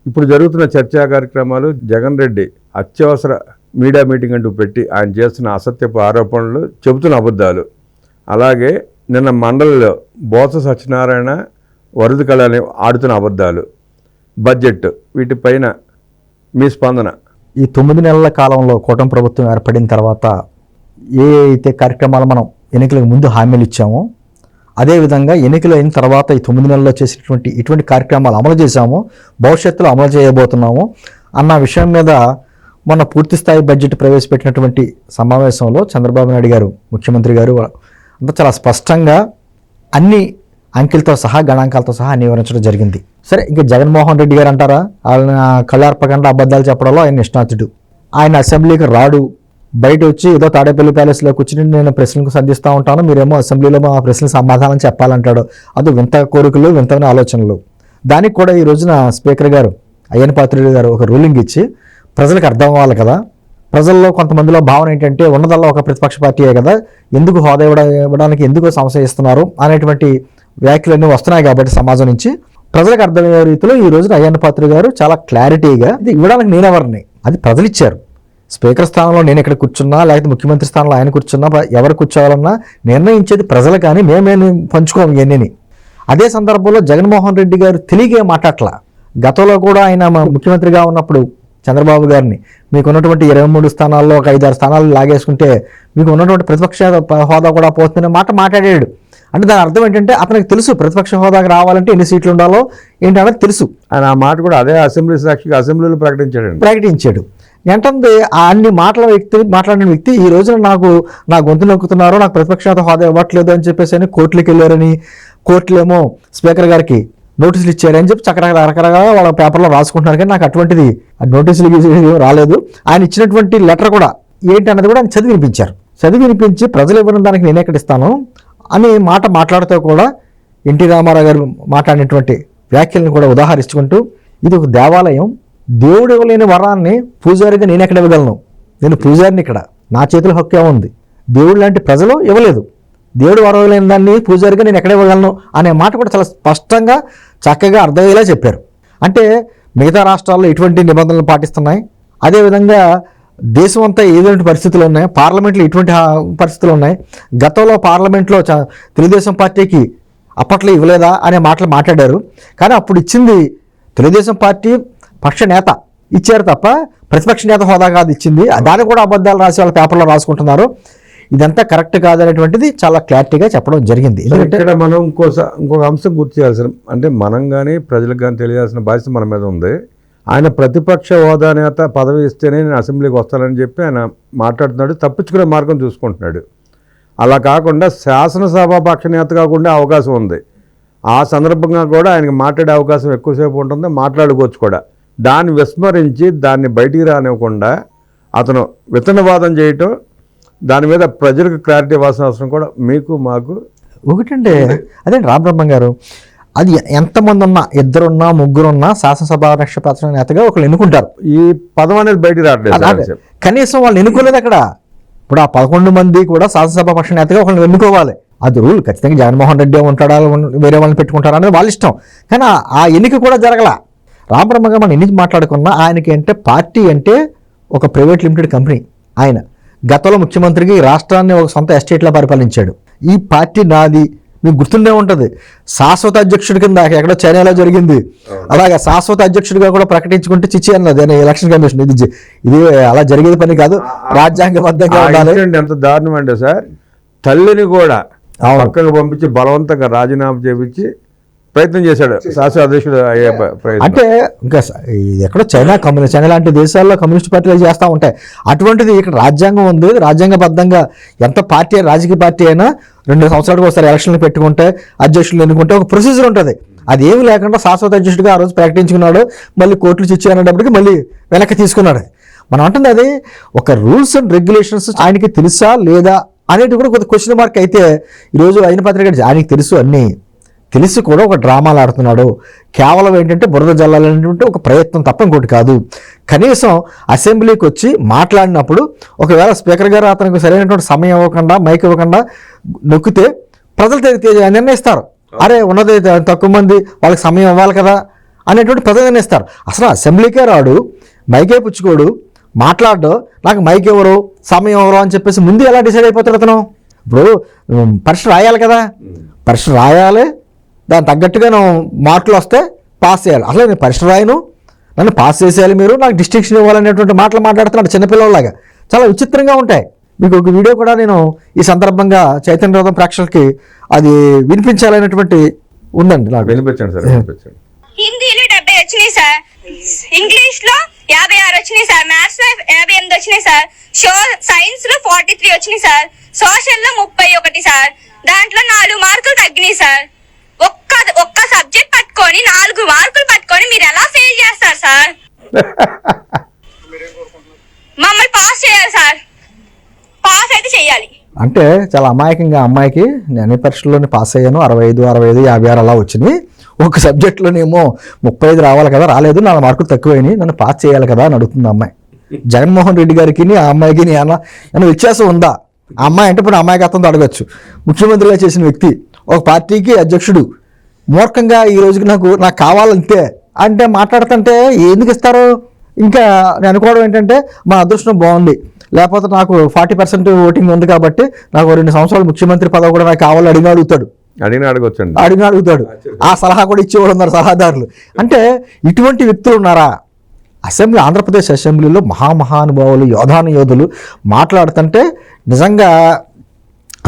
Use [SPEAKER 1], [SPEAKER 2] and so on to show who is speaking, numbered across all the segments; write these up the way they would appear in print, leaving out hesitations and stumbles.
[SPEAKER 1] ఇప్పుడు జరుగుతున్న చర్చా కార్యక్రమాలు జగన్ రెడ్డి అత్యవసర మీడియా మీటింగ్ అంటూ పెట్టి ఆయన చేస్తున్న అసత్యపు ఆరోపణలు, చెబుతున్న అబద్ధాలు, అలాగే నిన్న మండలిలో బోత్స సత్యనారాయణ, వరద కళని ఆడుతున్న అబద్ధాలు, బడ్జెట్, వీటిపైన మీ స్పందన?
[SPEAKER 2] ఈ 9 నెలల కాలంలో కూటమి ప్రభుత్వం ఏర్పడిన తర్వాత ఏ అయితే కార్యక్రమాలు మనం ఎన్నికలకు ముందు హామీలు ఇచ్చామో అదేవిధంగా ఎన్నికలు అయిన తర్వాత ఈ 9 నెలల్లో చేసినటువంటి ఇటువంటి కార్యక్రమాలు అమలు చేశామో, భవిష్యత్తులో అమలు చేయబోతున్నాము అన్న విషయం మీద మొన్న పూర్తిస్థాయి బడ్జెట్ ప్రవేశపెట్టినటువంటి సమావేశంలో చంద్రబాబు నాయుడు గారు, ముఖ్యమంత్రి గారు అంతా చాలా స్పష్టంగా అన్ని అంకెలతో సహా గణాంకాలతో సహా వివరించడం జరిగింది. సరే, ఇంకా జగన్మోహన్ రెడ్డి గారు అంటారా, ఆయన కళ్ళార్పకుండా అబద్ధాలు చెప్పడంలో ఆయన నిష్ణాతుడు. ఆయన అసెంబ్లీకి రాడు, బయట వచ్చి ఏదో తాడేపల్లి ప్యాలెస్లో కూర్చుని నేను ప్రశ్నలకు సంధిస్తూ ఉంటాను, మీరేమో అసెంబ్లీలో మా ప్రశ్నలకు సమాధానం చెప్పాలంటాడు. అది వింత కోరికలు, వింతమైన ఆలోచనలు. దానికి కూడా ఈ రోజున స్పీకర్ గారు అయ్యన్న పాత్రుడు గారు ఒక రూలింగ్ ఇచ్చి ప్రజలకు అర్థం అవ్వాలి కదా, ప్రజల్లో కొంతమందిలో భావన ఏంటంటే ఉన్నదల్లా ఒక ప్రతిపక్ష పార్టీయే కదా, ఎందుకు హోదా ఇవ్వడానికి ఎందుకు సంశయిస్తున్నారు అనేటువంటి వ్యాఖ్యలన్నీ వస్తున్నాయి. కాబట్టి సమాజం నుంచి ప్రజలకు అర్థమయ్యే రీతిలో ఈ రోజున అయ్యన్న పాత్రుడు గారు చాలా క్లారిటీగా ఇది ఇవ్వడానికి నేనెవరిని, అది ప్రజలు ఇచ్చారు. స్పీకర్ స్థానంలో నేను ఇక్కడ కూర్చున్నా, లేకపోతే ముఖ్యమంత్రి స్థానంలో ఆయన కూర్చున్నా, ఎవరు కూర్చోవాలన్నా నిర్ణయించేది ప్రజలు, కానీ మేమేమి పంచుకోము ఇవన్నీ. అదే సందర్భంలో జగన్మోహన్ రెడ్డి గారు తెలియగే మాట్లాడలా. గతంలో కూడా ఆయన ముఖ్యమంత్రిగా ఉన్నప్పుడు చంద్రబాబు గారిని మీకు ఉన్నటువంటి 23 స్థానాల్లో ఒక 5-6 స్థానాలు లాగేసుకుంటే మీకు ఉన్నటువంటి ప్రతిపక్ష హోదా కూడా పోతుందనే మాట మాట్లాడాడు. అంటే దాని అర్థం ఏంటంటే అతనికి తెలుసు ప్రతిపక్ష హోదాకి రావాలంటే ఎన్ని సీట్లు ఉండాలో ఏంటనేది తెలుసు.
[SPEAKER 1] ఆయన ఆ మాట కూడా అదే అసెంబ్లీ సాక్షిగా అసెంబ్లీలో
[SPEAKER 2] ప్రకటించాడు. ఏంటంటే అన్ని మాట్లాడిన వ్యక్తి ఈ రోజున నా గొంతు నొక్కుతున్నారు, నాకు ప్రతిపక్ష హోదా ఇవ్వట్లేదు అని చెప్పేసి అని కోర్టులకు వెళ్ళారని, కోర్టులేమో స్పీకర్ గారికి నోటీసులు ఇచ్చారని చెప్పి రకరకాల వాళ్ళ పేపర్లో రాసుకుంటున్నారు. కానీ నాకు అటువంటిది నోటీసులు రాలేదు. ఆయన ఇచ్చినటువంటి లెటర్ కూడా ఏంటన్నది కూడా ఆయన చదివి వినిపించి ప్రజలు ఇవ్వడం దానికి నేను ఎక్కడ ఇస్తాను అని మాట్లాడుతూ కూడా ఎన్టీ రామారావు గారు మాట్లాడినటువంటి వ్యాఖ్యలను కూడా ఉదాహరించుకుంటూ, ఇది ఒక దేవాలయం, దేవుడు ఇవ్వలేని వరాన్ని పూజారిగా నేను ఎక్కడ ఇవ్వగలను, నేను పూజారిని, ఇక్కడ నా చేతిలో హక్కు ఏముంది, దేవుడు లాంటి ప్రజలు ఇవ్వలేదు, దేవుడు వరం లేని దాన్ని పూజారిగా నేను ఎక్కడ ఇవ్వగలను అనే మాట కూడా చాలా స్పష్టంగా చక్కగా అర్థమయ్యేలా చెప్పారు. అంటే మిగతా రాష్ట్రాల్లో ఎటువంటి నిబంధనలు పాటిస్తున్నాయి, అదేవిధంగా దేశం అంతా ఏదైనా పరిస్థితులు ఉన్నాయి, పార్లమెంట్లో ఎటువంటి పరిస్థితులు ఉన్నాయి, గతంలో పార్లమెంట్లో తెలుగుదేశం పార్టీకి అప్పట్లో ఇవ్వలేదా అనే మాటలు మాట్లాడారు. కానీ అప్పుడు ఇచ్చింది తెలుగుదేశం పార్టీ పక్ష నేత ఇచ్చారు తప్ప ప్రతిపక్ష నేత హోదా కాదు ఇచ్చింది. దాన్ని కూడా అబద్ధాలు రాసి వాళ్ళ పేపర్లో రాసుకుంటున్నారు. ఇదంతా కరెక్ట్ కాదనేటువంటిది చాలా క్లారిటీగా చెప్పడం జరిగింది.
[SPEAKER 1] ఇక్కడ మనం ఇంకొక అంశం గుర్తు చేయాల్సిన, అంటే మనం కానీ ప్రజలకు కానీ తెలియాల్సిన బాధ్యత మన మీద ఉంది. ఆయన ప్రతిపక్ష హోదా నేత పదవి ఇస్తేనే నేను అసెంబ్లీకి వస్తానని చెప్పి ఆయన మాట్లాడుతున్నాడు, తప్పించుకునే మార్గం చూసుకుంటున్నాడు. అలా కాకుండా శాసనసభ పక్ష నేతగా కూడా అవకాశం ఉంది. ఆ సందర్భంగా కూడా ఆయనకి మాట్లాడే అవకాశం ఎక్కువసేపు ఉంటుంది, మాట్లాడుకోవచ్చు కూడా. దాన్ని విస్మరించి దాన్ని బయటికి రానివ్వకుండా అతను విత్తనవాదం చేయటం, దాని మీద ప్రజలకు క్లారిటీ ఇవ్వాల్సిన అవసరం కూడా మీకు మాకు
[SPEAKER 2] ఒకటంటే అదే రామబ్రహ్మం గారు, అది ఎంతమంది ఉన్నా, 2 3 ఉన్నా శాసనసభ పక్ష నేతగా ఒకళ్ళు ఎన్నుకుంటారు.
[SPEAKER 1] ఈ పదం అనేది బయటికి రావట్లేదు.
[SPEAKER 2] కనీసం వాళ్ళు ఎన్నుకోలేదు అక్కడ. ఇప్పుడు ఆ 11 మంది కూడా శాసనసభ పక్ష నేతగా ఒకళ్ళు ఎన్నుకోవాలి. అది రూల్. ఖచ్చితంగా జగన్మోహన్ రెడ్డి ఉంటాడా, వేరే వాళ్ళని పెట్టుకుంటారా అనేది వాళ్ళ ఇష్టం. కానీ ఆ ఎన్నిక కూడా జరగల. రామబ్రహ్మగా మనం ఎన్ని మాట్లాడుకున్నా ఆయనకి అంటే పార్టీ అంటే ఒక ప్రైవేట్ లిమిటెడ్ కంపెనీ. ఆయన గతంలో ముఖ్యమంత్రికి రాష్ట్రాన్ని ఒక సొంత ఎస్టేట్లా పరిపాలించాడు. ఈ పార్టీ నాది మీకు గుర్తుండే ఉంటుంది. శాశ్వత అధ్యక్షుడి కింద ఎక్కడో చైనాలో జరిగింది, అలాగే శాశ్వత అధ్యక్షుడిగా కూడా ప్రకటించుకుంటే చిచ్చి అన్నది ఎలక్షన్ కమిషన్. ఇది అలా జరిగేది పని కాదు, రాజ్యాంగబద్ధంగా ఉండాలి.
[SPEAKER 1] ఎంత దారుణం అంటే సార్, తల్లిని కూడా పక్కకు పంపించి బలవంతంగా రాజీనామా చేపించి ప్రయత్నం చేశాడు శాశ్వత అధ్యక్షుడు అయ్యే ప్రయత్నం.
[SPEAKER 2] అంటే ఇంకా ఎక్కడో చైనా లాంటి దేశాల్లో కమ్యూనిస్ట్ పార్టీలు చేస్తూ ఉంటాయి. అటువంటిది ఇక్కడ రాజ్యాంగం ఉంది, రాజ్యాంగబద్ధంగా ఎంత పార్టీ రాజకీయ పార్టీ అయినా 2 సంవత్సరాలకు ఒకసారి ఎలక్షన్లు పెట్టుకుంటే అధ్యక్షులు ఎన్నుకుంటే ఒక ప్రొసీజర్ ఉంటుంది. అది ఏమి లేకుండా శాశ్వత అధ్యక్షుడిగా ఆ రోజు ప్రకటించుకున్నాడు, మళ్ళీ కోర్టులు చిచ్చి అనేటప్పటికి మళ్ళీ వెనక్కి తీసుకున్నాడు. మనం అంటుంది అది ఒక రూల్స్ అండ్ రెగ్యులేషన్స్ ఆయనకి తెలుసా లేదా అనేది కూడా కొంత క్వశ్చన్ మార్క్. అయితే ఈరోజు అయిన పత్రిక ఆయనకి తెలుసు, అన్నీ తెలిసి కూడా ఒక డ్రామాలు ఆడుతున్నాడు. కేవలం ఏంటంటే బురద జల్లాలనేటువంటి ఒక ప్రయత్నం తప్ప ఇంకోటి కాదు. కనీసం అసెంబ్లీకి వచ్చి మాట్లాడినప్పుడు ఒకవేళ స్పీకర్ గారు అతనికి సరైనటువంటి సమయం ఇవ్వకుండా, మైక్ ఇవ్వకుండా నొక్కితే ప్రజలు నిర్ణయిస్తారు. అరే ఉన్నది తక్కువ మంది, వాళ్ళకి సమయం ఇవ్వాలి కదా అనేటువంటి ప్రజలు నిర్ణయిస్తారు. అసలు అసెంబ్లీకే రాడు, మైకే పుచ్చుకోడు, మాట్లాడు, నాకు మైక్ ఎవరు సమయం ఎవరు అని చెప్పేసి ముందు ఎలా డిసైడ్ అయిపోతాడు అతను? ఇప్పుడు పరీక్ష రాయాలి కదా, పరీక్ష రాయాలి, దాని తగ్గట్టుగా మార్కులు వస్తే పాస్ చేయాలి. అసలు నేను పరీక్ష రాయను, నన్ను పాస్ చేసేయాలి, మీరు నాకు డిస్టింక్షన్ ఇవ్వాలనేటువంటి మాటలు మాట్లాడుతున్నాడు చిన్నపిల్లలాగా. చాలా విచిత్రంగా ఉంటాయి. మీకు ఒక వీడియో కూడా నేను ఈ సందర్భంగా చైతన్య రథం ప్రేక్షకులకి అది వినిపించాలనేటువంటి ఉందండి. నాకు
[SPEAKER 1] వినిపించండి సార్, వినిపించండి.
[SPEAKER 3] హిందీలో 70 వచ్చినాయి సార్, ఇంగ్లీష్ లో 56 వచ్చినాయి సార్, మ్యాథ్స్ లో 58 వచ్చినాయి సార్, సైన్స్ లో 43 వచ్చినాయి సార్, సోషల్ లో 31 సార్. దాంట్లో 4 మార్కులు తగ్గినాయి సార్. ఒక్క సబ్జెక్ట్ పట్టుకొని 4 మార్కులు పట్టుకొని మీరు ఎలా ఫెయిల్ చేస్తారు సార్? మమ్మల్ని పాస్ చేయాలి సార్, పాస్ అయితే చెయ్యాలి.
[SPEAKER 2] అంటే చాలా అమాయకంగా అమ్మాయికి నేను అన్ని పరీక్షల్లోనే పాస్ అయ్యాను, 65, 65, 56 అలా వచ్చినాయి. ఒక సబ్జెక్టులోనేమో 35 రావాలి కదా, రాలేదు, 4 మార్కులు తక్కువైనాయి, నన్ను పాస్ చేయాలి కదా అని అడుగుతుంది అమ్మాయి. జగన్మోహన్ రెడ్డి గారికి ఆ అమ్మాయికి ఏమైనా వ్యత్యాసం ఉందా? ఆ అమ్మాయి అంటే ఇప్పుడు అమ్మాయికి అతనితో అడగచ్చు. ముఖ్యమంత్రిగా చేసిన వ్యక్తి, ఒక పార్టీకి అధ్యక్షుడు, మూర్ఖంగా ఈ రోజుకి నాకు కావాలంతే అంటే మాట్లాడుతుంటే ఎందుకు ఇస్తారు? ఇంకా నేను అనుకోవడం ఏంటంటే మా అదృష్టం బాగుంది, లేకపోతే నాకు 40% ఓటింగ్ ఉంది కాబట్టి నాకు 2 సంవత్సరాలు ముఖ్యమంత్రి పదవి కూడా నాకు కావాలని అడుగుతాడు. ఆ సలహా కూడా ఇచ్చేవాడు ఉన్నారు సలహాదారులు. అంటే ఇటువంటి వ్యక్తులు ఉన్నారా అసెంబ్లీ? ఆంధ్రప్రదేశ్ అసెంబ్లీలో మహానుభావులు, యోధులు మాట్లాడుతుంటే నిజంగా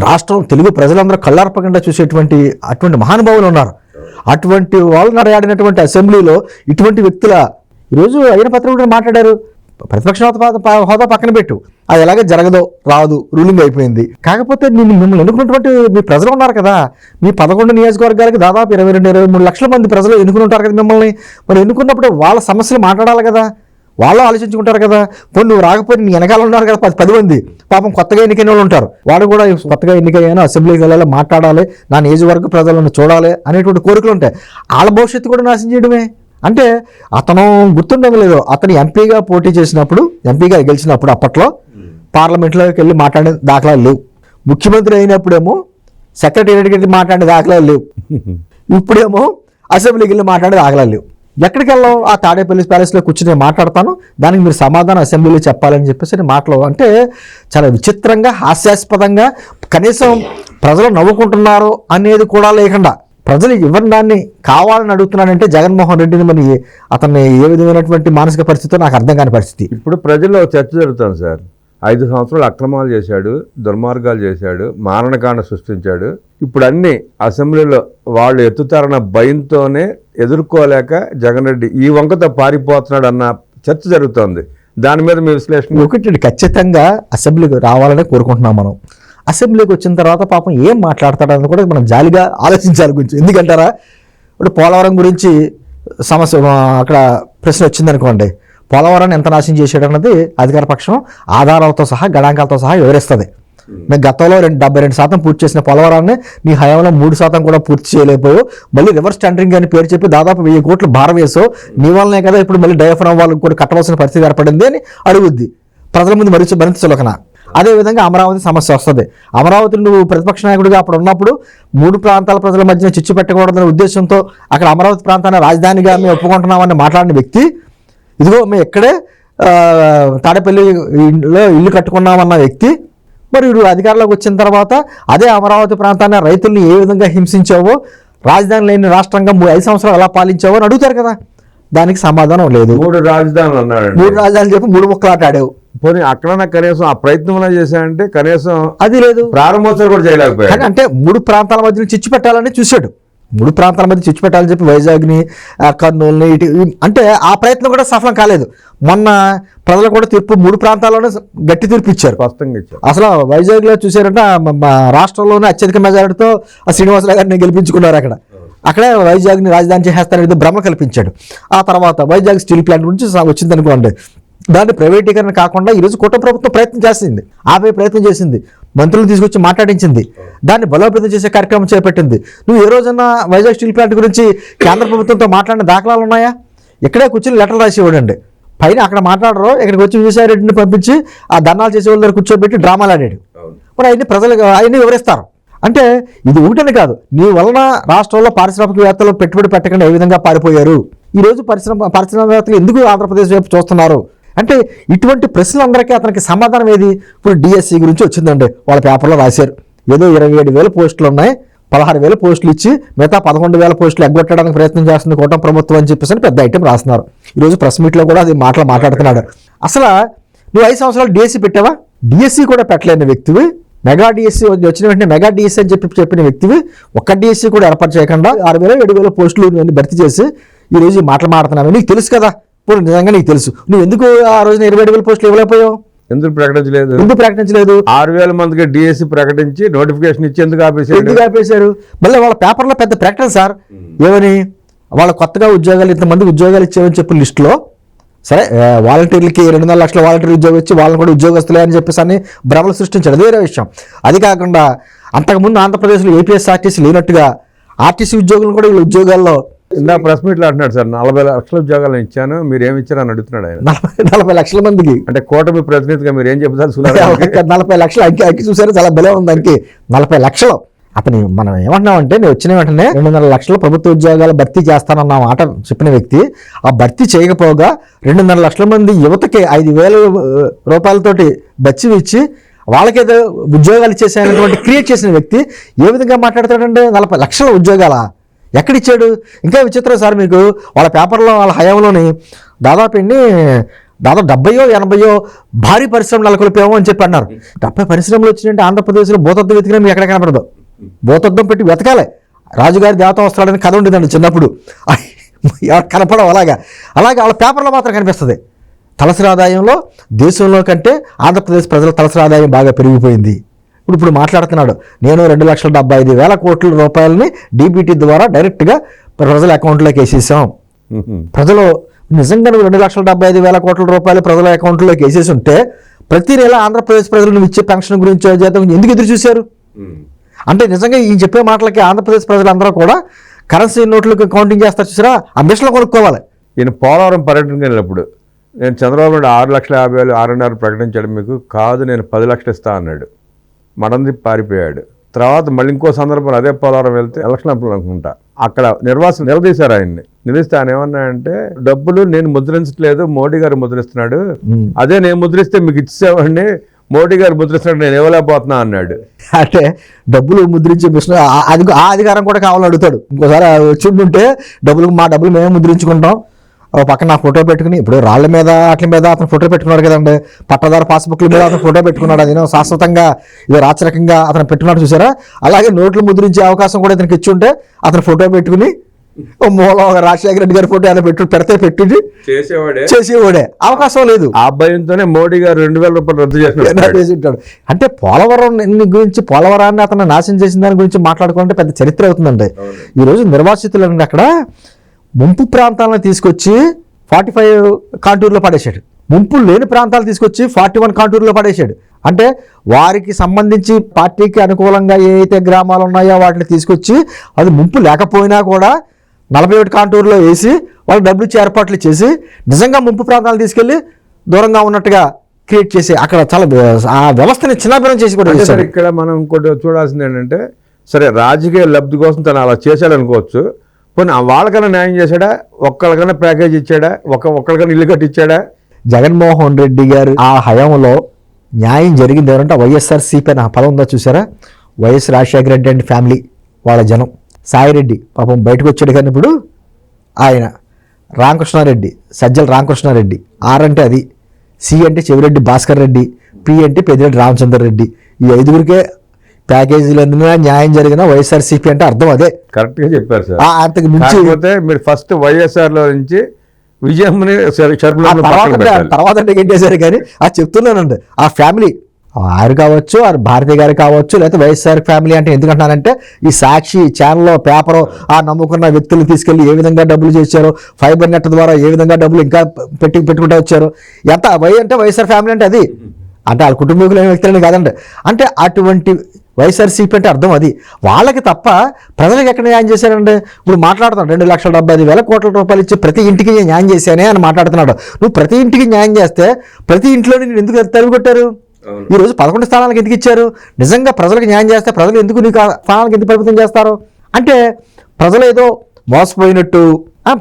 [SPEAKER 2] రాష్ట్రం తెలుగు ప్రజలందరూ కళ్ళార్పకుండా చూసేటువంటి అటువంటి మహానుభావులు ఉన్నారు. అటువంటి వాళ్ళు నడయాడినటువంటి అసెంబ్లీలో ఇటువంటి వ్యక్తుల ఈరోజు అయిన పత్రిక కూడా మాట్లాడారు. ప్రతిపక్ష హోదా పక్కన పెట్టు, అది ఎలాగే జరగదో రాదు, రూలింగ్ అయిపోయింది. కాకపోతే మిమ్మల్ని ఎన్నుకున్నటువంటి మీ ప్రజలు ఉన్నారు కదా, మీ 11 నియోజకవర్గాలకి దాదాపు 22-23 లక్షల మంది ప్రజలు ఎన్నుకుని ఉంటారు కదా మిమ్మల్ని. మరి ఎన్నుకున్నప్పుడు వాళ్ళ సమస్యలు మాట్లాడాలి కదా, వాళ్ళు ఆలోచించుకుంటారు కదా. కొన్ని నువ్వు రాకపోతే నీ వెనకాల ఉన్నారు కదా 10 మంది, పాపం కొత్తగా ఎన్నికైన వాళ్ళు ఉంటారు, వాడు కూడా కొత్తగా ఎన్నికయ్యాను, అసెంబ్లీకి వెళ్ళాలి, మాట్లాడాలి, నా నియోజకవర్గ ప్రజలను చూడాలి అనేటువంటి కోరికలు ఉంటాయి. వాళ్ళ భవిష్యత్తు కూడా నాశనం చేయడమే. అంటే అతను గుర్తుండదు లేదో, అతను ఎంపీగా పోటీ చేసినప్పుడు, ఎంపీగా గెలిచినప్పుడు అప్పట్లో పార్లమెంట్లోకి వెళ్ళి మాట్లాడే దాఖలాలు లేవు. ముఖ్యమంత్రి అయినప్పుడేమో సెక్రటేరియట్కి వెళ్ళి మాట్లాడే దాఖలాలు లేవు. ఇప్పుడేమో అసెంబ్లీకి వెళ్ళి మాట్లాడే దాఖలాలు లేవు. ఎక్కడికి వెళ్ళావు? ఆ తాడేపల్లి ప్యాలెస్లో కూర్చుని మాట్లాడతాను, దానికి మీరు సమాధానం అసెంబ్లీలో చెప్పాలని చెప్పేసి మాటలు. అంటే చాలా విచిత్రంగా, హాస్యాస్పదంగా, కనీసం ప్రజలు నవ్వుకుంటున్నారు అనేది కూడా లేకుండా ప్రజలు ఎవరిని దాన్ని కావాలని అడుగుతున్నాడంటే జగన్మోహన్ రెడ్డిని. మరి అతన్ని ఏ విధమైనటువంటి మానసిక పరిస్థితితో నాకు అర్థం కాని పరిస్థితి.
[SPEAKER 1] ఇప్పుడు ప్రజల్లో చర్చ జరుగుతుంది సార్. 5 సంవత్సరాలు అక్రమాలు చేశాడు, దుర్మార్గాలు చేశాడు, మారణకాండ సృష్టించాడు. ఇప్పుడు అన్ని అసెంబ్లీలో వాళ్ళు ఎత్తుతారన్న భయంతోనే ఎదుర్కోలేక జగన్ రెడ్డి ఈ వంకతో పారిపోతున్నాడు అన్న చర్చ జరుగుతోంది. దాని మీద మీ విశ్లేషణ?
[SPEAKER 2] ఒకటి, ఖచ్చితంగా అసెంబ్లీకి రావాలని కోరుకుంటున్నాం మనం. అసెంబ్లీకి వచ్చిన తర్వాత పాపం ఏం మాట్లాడతాడని కూడా మనం జాలిగా ఆలోచించాలి గురించి. ఎందుకంటారా, ఇప్పుడు పోలవరం గురించి సమస్య అక్కడ ప్రశ్న వచ్చిందనుకోండి, పోలవరాన్ని ఎంత నాశనం చేశాడు అన్నది అధికార పక్షం ఆధారాలతో సహా గణాంకాలతో సహా వివరిస్తుంది. మేము గతంలో 72% పూర్తి చేసిన పోలవరాన్ని నీ హయాంలో 3% కూడా పూర్తి చేయలేకపోయావు, మళ్ళీ రివర్స్ టెండరింగ్ అని పేరు చెప్పి దాదాపు 1000 కోట్లు భారం వేసావు, నీ వల్లనే కదా ఇప్పుడు మళ్ళీ డయాఫ్రామ్ వాళ్ళకి కూడా కట్టవలసిన పరిస్థితి ఏర్పడింది అని అడుగుద్ది ప్రజల ముందు మరింత చులకన. అదేవిధంగా అమరావతి సమస్య వస్తుంది. అమరావతి నువ్వు ప్రతిపక్ష నాయకుడిగా అప్పుడు ఉన్నప్పుడు 3 ప్రాంతాల ప్రజల మధ్య చిచ్చు పెట్టకూడదనే ఉద్దేశంతో అక్కడ అమరావతి ప్రాంతాన్ని రాజధానిగా మేము ఒప్పుకుంటున్నామని మాట్లాడిన వ్యక్తి, ఇదిగో మేము ఎక్కడే తాడేపల్లిలో ఇల్లు కట్టుకున్నామన్న వ్యక్తి, మరి వీడు అధికారంలోకి వచ్చిన తర్వాత అదే అమరావతి ప్రాంతాన్ని రైతుల్ని ఏ విధంగా హింసించావో, రాజధాని లేని రాష్ట్రంగా 5 సంవత్సరాలు ఎలా పాలించావో అని అడుగుతారు కదా. దానికి సమాధానం లేదు.
[SPEAKER 1] 3 రాజధానులు అన్నాడు.
[SPEAKER 2] 3 రాజధానులు చెప్పి 3 ముక్కలాట ఆడావు.
[SPEAKER 1] పోనీ అక్కడ కనీసం ఆ ప్రయత్నం చేశాడంటే కనీసం
[SPEAKER 2] అది లేదు,
[SPEAKER 1] ప్రారంభోత్సవం కూడా చేయలేకపోయాడు.
[SPEAKER 2] అంటే 3 ప్రాంతాల మధ్య చిచ్చు పెట్టాలని చూశాడు. 3 ప్రాంతాల మధ్య చిచ్చు పెట్టాలని చెప్పి వైజాగ్ని, కర్నూలుని అంటే ఆ ప్రయత్నం కూడా సఫలం కాలేదు. మొన్న ప్రజలు కూడా తీర్పు 3 ప్రాంతాల్లోనే గట్టి తీర్పు ఇచ్చారు,
[SPEAKER 1] స్పష్టంగా ఇచ్చారు.
[SPEAKER 2] అసలు వైజాగ్లో చూశారంటే రాష్ట్రంలోనే అత్యధిక మెజారిటీతో శ్రీనివాసరావు గారిని గెలిపించుకున్నారు. అక్కడే వైజాగ్ని రాజధాని చేస్తారనేది భ్రమ కల్పించాడు. ఆ తర్వాత వైజాగ్ స్టీల్ ప్లాంట్ గురించి వచ్చిందనుకోండి, దాన్ని ప్రైవేటీకరణ కాకుండా ఈరోజు కూటమి ప్రభుత్వం ప్రయత్నం చేసింది, ఆపే ప్రయత్నం చేసింది, మంత్రులు తీసుకొచ్చి మాట్లాడించింది, దాన్ని బలోపేతం చేసే కార్యక్రమం చేపట్టింది. నువ్వు ఏ రోజన్నా వైజాగ్ స్టీల్ ప్లాంట్ గురించి కేంద్ర ప్రభుత్వంతో మాట్లాడిన దాఖలాలు ఉన్నాయా? ఇక్కడే కూర్చొని లెటర్లు రాసి ఇవ్వడండి, పైన అక్కడ మాట్లాడరు, ఇక్కడికి వచ్చి విజయసాయిరెడ్డిని పంపించి ఆ ధర్నాలు చేసే వాళ్ళ దగ్గర కూర్చోబెట్టి డ్రామాలు ఆడాడు. మరి అవన్నీ ప్రజలు అవన్నీ వివరిస్తారు. అంటే ఇది ఒకటని కాదు, నీ వలన రాష్ట్రంలో పారిశ్రామికవేత్తలు పెట్టుబడి పెట్టకుండా ఏ విధంగా పారిపోయారు, ఈరోజు పరిశ్రమవేత్తలు ఎందుకు ఆంధ్రప్రదేశ్ వైపు చూస్తున్నారు అంటే ఇటువంటి ప్రశ్నలందరికీ అతనికి సమాధానం ఏది? ఇప్పుడు డిఎస్సి గురించి వచ్చిందండి, వాళ్ళ పేపర్లో రాశారు ఏదో 27,000 పోస్టులు ఉన్నాయి, 16,000 పోస్టులు ఇచ్చి మిగతా 11,000 పోస్టులు ఎగ్గొట్టడానికి ప్రయత్నం చేస్తుంది కూటమి ప్రభుత్వం అని చెప్పేసి పెద్ద ఐటెం రాస్తున్నారు. ఈరోజు ప్రెస్ మీట్లో కూడా అది మాట్లాడుతున్నాడు. అసలు నువ్వు 5 సంవత్సరాలు డిఎస్సి పెట్టావా? డిఎస్సి కూడా పెట్టలేని వ్యక్తివి, మెగా డిఎస్సి వచ్చిన వెంటనే మెగా డిఎస్సి అని చెప్పిన వ్యక్తివి ఒక్క డిఎస్సి కూడా ఏర్పాటు చేయకుండా 6,000 7,000 పోస్టులు భర్తీ చేసి ఈరోజు ఈ మాటలు మాడుతున్నావు. నీకు తెలుసు కదా, ఇప్పుడు నిజంగా నీకు తెలుసు, నువ్వు ఎందుకు ఆ రోజున 27,000 పోస్టులు ఇవ్వలేకపోయావు?
[SPEAKER 1] ఎందుకు ప్రకటించలేదు? 6,000 మందికి డిఎస్సి ప్రకటించి నోటిఫికేషన్ ఇచ్చి ఎందుకు
[SPEAKER 2] ఆపేశారు? మళ్ళీ వాళ్ళ పేపర్లో పెద్ద ప్రకటన సార్, ఏమని వాళ్ళ కొత్తగా ఉద్యోగాలు ఇంతమంది ఉద్యోగాలు ఇచ్చామని చెప్పి లిస్టులో, సరే వాలంటీర్లకి 2.5 లక్షల వాలంటీర్ ఉద్యోగం ఇచ్చి వాళ్ళని కూడా ఉద్యోగస్తులే అని చెప్పేసి అని భ్రమలు సృష్టించాడు, అది వేరే విషయం. అది కాకుండా అంతకుముందు ఆంధ్రప్రదేశ్లో ఏపీఎస్ఆర్టీసీ లేనట్టుగా ఆర్టీసీ ఉద్యోగులను కూడా వీళ్ళ ఉద్యోగాల్లో
[SPEAKER 1] ఇందా ప్రెస్ మీట్లో అంటున్నాడు సార్, 40 లక్షల ఉద్యోగాలు ఇచ్చాను, మీరు ఏమి ఇచ్చారని అడుగుతున్నాడు ఆయన.
[SPEAKER 2] 40 లక్షల మందికి
[SPEAKER 1] అంటే కూటమి ప్రతినిధిగా మీరు ఏం చెప్తారు?
[SPEAKER 2] 40 లక్షలు అంకి చూసారు, చాలా బలే ఉంది దానికి. 40 లక్షలు అతని మనం ఏమంటున్నామంటే, నేను వచ్చిన వెంటనే 2.5 లక్షల ప్రభుత్వ ఉద్యోగాలు భర్తీ చేస్తానన్న మాట చెప్పిన వ్యక్తి ఆ భర్తీ చేయకపోగా 2.5 లక్షల మంది యువతకి 5,000 రూపాయలతోటి బచ్చి ఇచ్చి వాళ్ళకేదో ఉద్యోగాలు ఇచ్చేసేటువంటి క్రియేట్ చేసిన వ్యక్తి ఏ విధంగా మాట్లాడతాడంటే 40 లక్షల ఉద్యోగాలా ఎక్కడిచ్చాడు? ఇంకా విచిత్రం సార్, మీకు వాళ్ళ పేపర్లో వాళ్ళ హయాంలోని దాదాపు 70-80 భారీ పరిశ్రమలు నెలకొల్పాము అని చెప్పి అన్నారు. 70 పరిశ్రమలు వచ్చినట్టు ఆంధ్రప్రదేశ్లో భూతద్దం వెతికినా మీకు ఎక్కడ కనపడదు. భూతద్దం పెట్టి వెతకాలి. రాజుగారి దేవత వస్త్రాలని కథ ఉండేదండి చిన్నప్పుడు, కనపడవు. అలాగే వాళ్ళ పేపర్లో మాత్రం కనిపిస్తుంది. తలసరి ఆదాయంలో దేశంలో కంటే ఆంధ్రప్రదేశ్ ప్రజల తలసరి ఆదాయం బాగా పెరిగిపోయింది. ఇప్పుడు మాట్లాడుతున్నాడు, నేను 2,75,000 కోట్ల రూపాయలని డీబీటీ ద్వారా డైరెక్ట్గా ప్రజల అకౌంట్లోకి వేసేసాం. ప్రజలు నిజంగా నువ్వు 2,75,000 కోట్ల రూపాయలు ప్రజల అకౌంట్లోకి వేసేసి ఉంటే ప్రతి నెల ఆంధ్రప్రదేశ్ ప్రజలు నువ్వు ఇచ్చే పెన్షన్ గురించి జీతం ఎందుకు ఎదురు చూశారు? అంటే నిజంగా ఈ చెప్పే మాటలకి ఆంధ్రప్రదేశ్ ప్రజలందరూ కూడా కరెన్సీ నోట్లకు కౌంటింగ్ చేస్తారు చూసారా, ఆ మిషన్లు కొనుక్కోవాలి.
[SPEAKER 1] ఈయన పోలవరం పర్యటనకి వెళ్ళినప్పుడు నేను చంద్రబాబు నాయుడు 6,50,000 6.5 ప్రకటించాడు, మీకు కాదు నేను 10 లక్షలు ఇస్తా అన్నాడు, మడంది పారిపోయాడు. తర్వాత మళ్ళీ ఇంకో సందర్భంలో అదే పోలవరం వెళ్తే ఎలక్షన్ అప్పుడు అనుకుంటా అక్కడ నిర్వాసన నిలదీశారు ఆయన్ని. నిలిస్తే ఆయన ఏమన్నాయంటే, డబ్బులు నేను ముద్రించట్లేదు, మోడీ గారు ముద్రిస్తున్నాడు, అదే నేను ముద్రిస్తే మీకు ఇచ్చేవాడిని, మోడీ గారు ముద్రిస్తున్నాడు, నేను ఇవ్వలేకపోతున్నా అన్నాడు.
[SPEAKER 2] అంటే డబ్బులు ముద్రించే మిషన్ ఆ అధికారం కూడా కావాలని అడుగుతాడు. ఇంకోసారి వచ్చింటుంటే మా డబ్బులు మేమే ముద్రించుకుంటాం, పక్కన నా ఫోటో పెట్టుకుని, ఇప్పుడు రాళ్ల మీద వాటి మీద అతను ఫోటో పెట్టుకున్నాడు కదండి, పట్టదారు పాస్బుక్ల మీద అతను ఫోటో పెట్టుకున్నాడు. అదేనో శాశ్వతంగా ఇదో రాచరకంగా అతను పెట్టుకున్నాడు చూసారా. అలాగే నోట్లు ముద్రించే అవకాశం కూడా ఇతనికి ఇచ్చి ఉంటే అతను ఫోటో పెట్టుకుని మూల రాజశేఖర రెడ్డి గారి ఫోటో ఆయన పెట్టి చేసేవాడే. అవకాశం లేదు.
[SPEAKER 1] ఆ భయంతోనే మోడీ గారు 2,000 రూపాయలు రద్దు
[SPEAKER 2] చేసి ఉంటాడు. అంటే పోలవరాన్ని అతను నాశనం చేసిన దాని గురించి మాట్లాడుకోవాలంటే పెద్ద చరిత్ర అవుతుందండి. ఈరోజు నిర్వాసితులు అక్కడ ముంపు ప్రాంతాలను తీసుకొచ్చి 45 కాంటూర్లో పడేశాడు, ముంపు లేని ప్రాంతాలు తీసుకొచ్చి 41 కాంటూర్లో పడేశాడు. అంటే వారికి సంబంధించి పార్టీకి అనుకూలంగా ఏ అయితే గ్రామాలు ఉన్నాయో వాటిని తీసుకొచ్చి అది ముంపు లేకపోయినా కూడా 41 కాంటూర్లో వేసి వాళ్ళు డబ్బులు ఇచ్చి ఏర్పాట్లు చేసి నిజంగా ముంపు ప్రాంతాలు తీసుకెళ్లి దూరంగా ఉన్నట్టుగా క్రియేట్ చేసి అక్కడ చాలా ఆ వ్యవస్థని చిన్నభిన్నం చేసి కూడా చేశారు.
[SPEAKER 1] ఇక్కడ మనం ఇంకోటి చూడాల్సింది ఏంటంటే, సరే రాజకీయ లబ్ధి కోసం తను అలా చేశాడనుకోవచ్చు, పోనీ వాళ్ళకన్నా న్యాయం చేశాడా, ఒక్కరికన్నా ప్యాకేజ్ ఇచ్చాడా, ఒక్కరికన్నా ఇల్లు కట్టించాడా?
[SPEAKER 2] జగన్మోహన్ రెడ్డి గారు ఆ హయాంలో న్యాయం జరిగింది ఎవరంటే వైఎస్ఆర్సీపీ అని ఆ పదం ఉందా చూసారా, YS Rajasekhara Reddy and family వాళ్ళ జనం. సాయిరెడ్డి పాపం బయటకు వచ్చాడు కానీ ఇప్పుడు ఆయన, రామకృష్ణారెడ్డి సజ్జల రామకృష్ణారెడ్డి, ఆర్ అంటే అది, సి అంటే చెవిరెడ్డి భాస్కర్ రెడ్డి, పి అంటే పెద్దిరెడ్డి రామచంద్ర రెడ్డి, ఈ 5గురికే ప్యాకేజీలు అందినా న్యాయం జరిగిన వైఎస్ఆర్సీపీ అంటే అర్థం అదే.
[SPEAKER 1] కరెక్ట్గా చెప్పారు సార్.
[SPEAKER 2] అంతకు మించి
[SPEAKER 1] మీరు ఫస్ట్ వైఎస్ఆర్లో నుంచి విజయమ్మని
[SPEAKER 2] తర్వాత గెంటేశారు కానీ అది చెప్తున్నానండి. ఆ ఫ్యామిలీ ఆరు కావచ్చు, ఆ భారతి గారు కావచ్చు, లేకపోతే వైఎస్ఆర్ ఫ్యామిలీ అంటే ఎందుకంటున్నానంటే ఈ సాక్షి ఛానల్లో పేపరు ఆ నమ్ముకున్న వ్యక్తులు తీసుకెళ్లి ఏ విధంగా డబ్బులు చేశారో, ఫైబర్ నెట్ ద్వారా ఏ విధంగా డబ్బులు ఇంకా పెట్టుకుంటూ వచ్చారు. ఎంత అంటే వైఎస్ఆర్ ఫ్యామిలీ అంటే అది, అంటే వాళ్ళ కుటుంబీకులైన వ్యక్తులని కాదండి. అంటే అటువంటి వైఎస్ఆర్సీపీ అంటే అర్థం అది. వాళ్ళకి తప్ప ప్రజలకు ఎక్కడ న్యాయం చేశారంటే, ఇప్పుడు మాట్లాడుతున్నాడు 2,75,000 కోట్ల రూపాయలు ఇచ్చి ప్రతి ఇంటికి న్యాయం చేశానే అని మాట్లాడుతున్నాడు. నువ్వు ప్రతి ఇంటికి న్యాయం చేస్తే ప్రతి ఇంట్లోని నేను ఎందుకు తరిమి కొట్టారు? ఈరోజు 11 స్థానాలకు ఎందుకు ఇచ్చారు? నిజంగా ప్రజలకు న్యాయం చేస్తే ప్రజలు ఎందుకు నీకు స్థానాలకు ఎందుకు పరిమితం చేస్తారు? అంటే ప్రజలు ఏదో మోసపోయినట్టు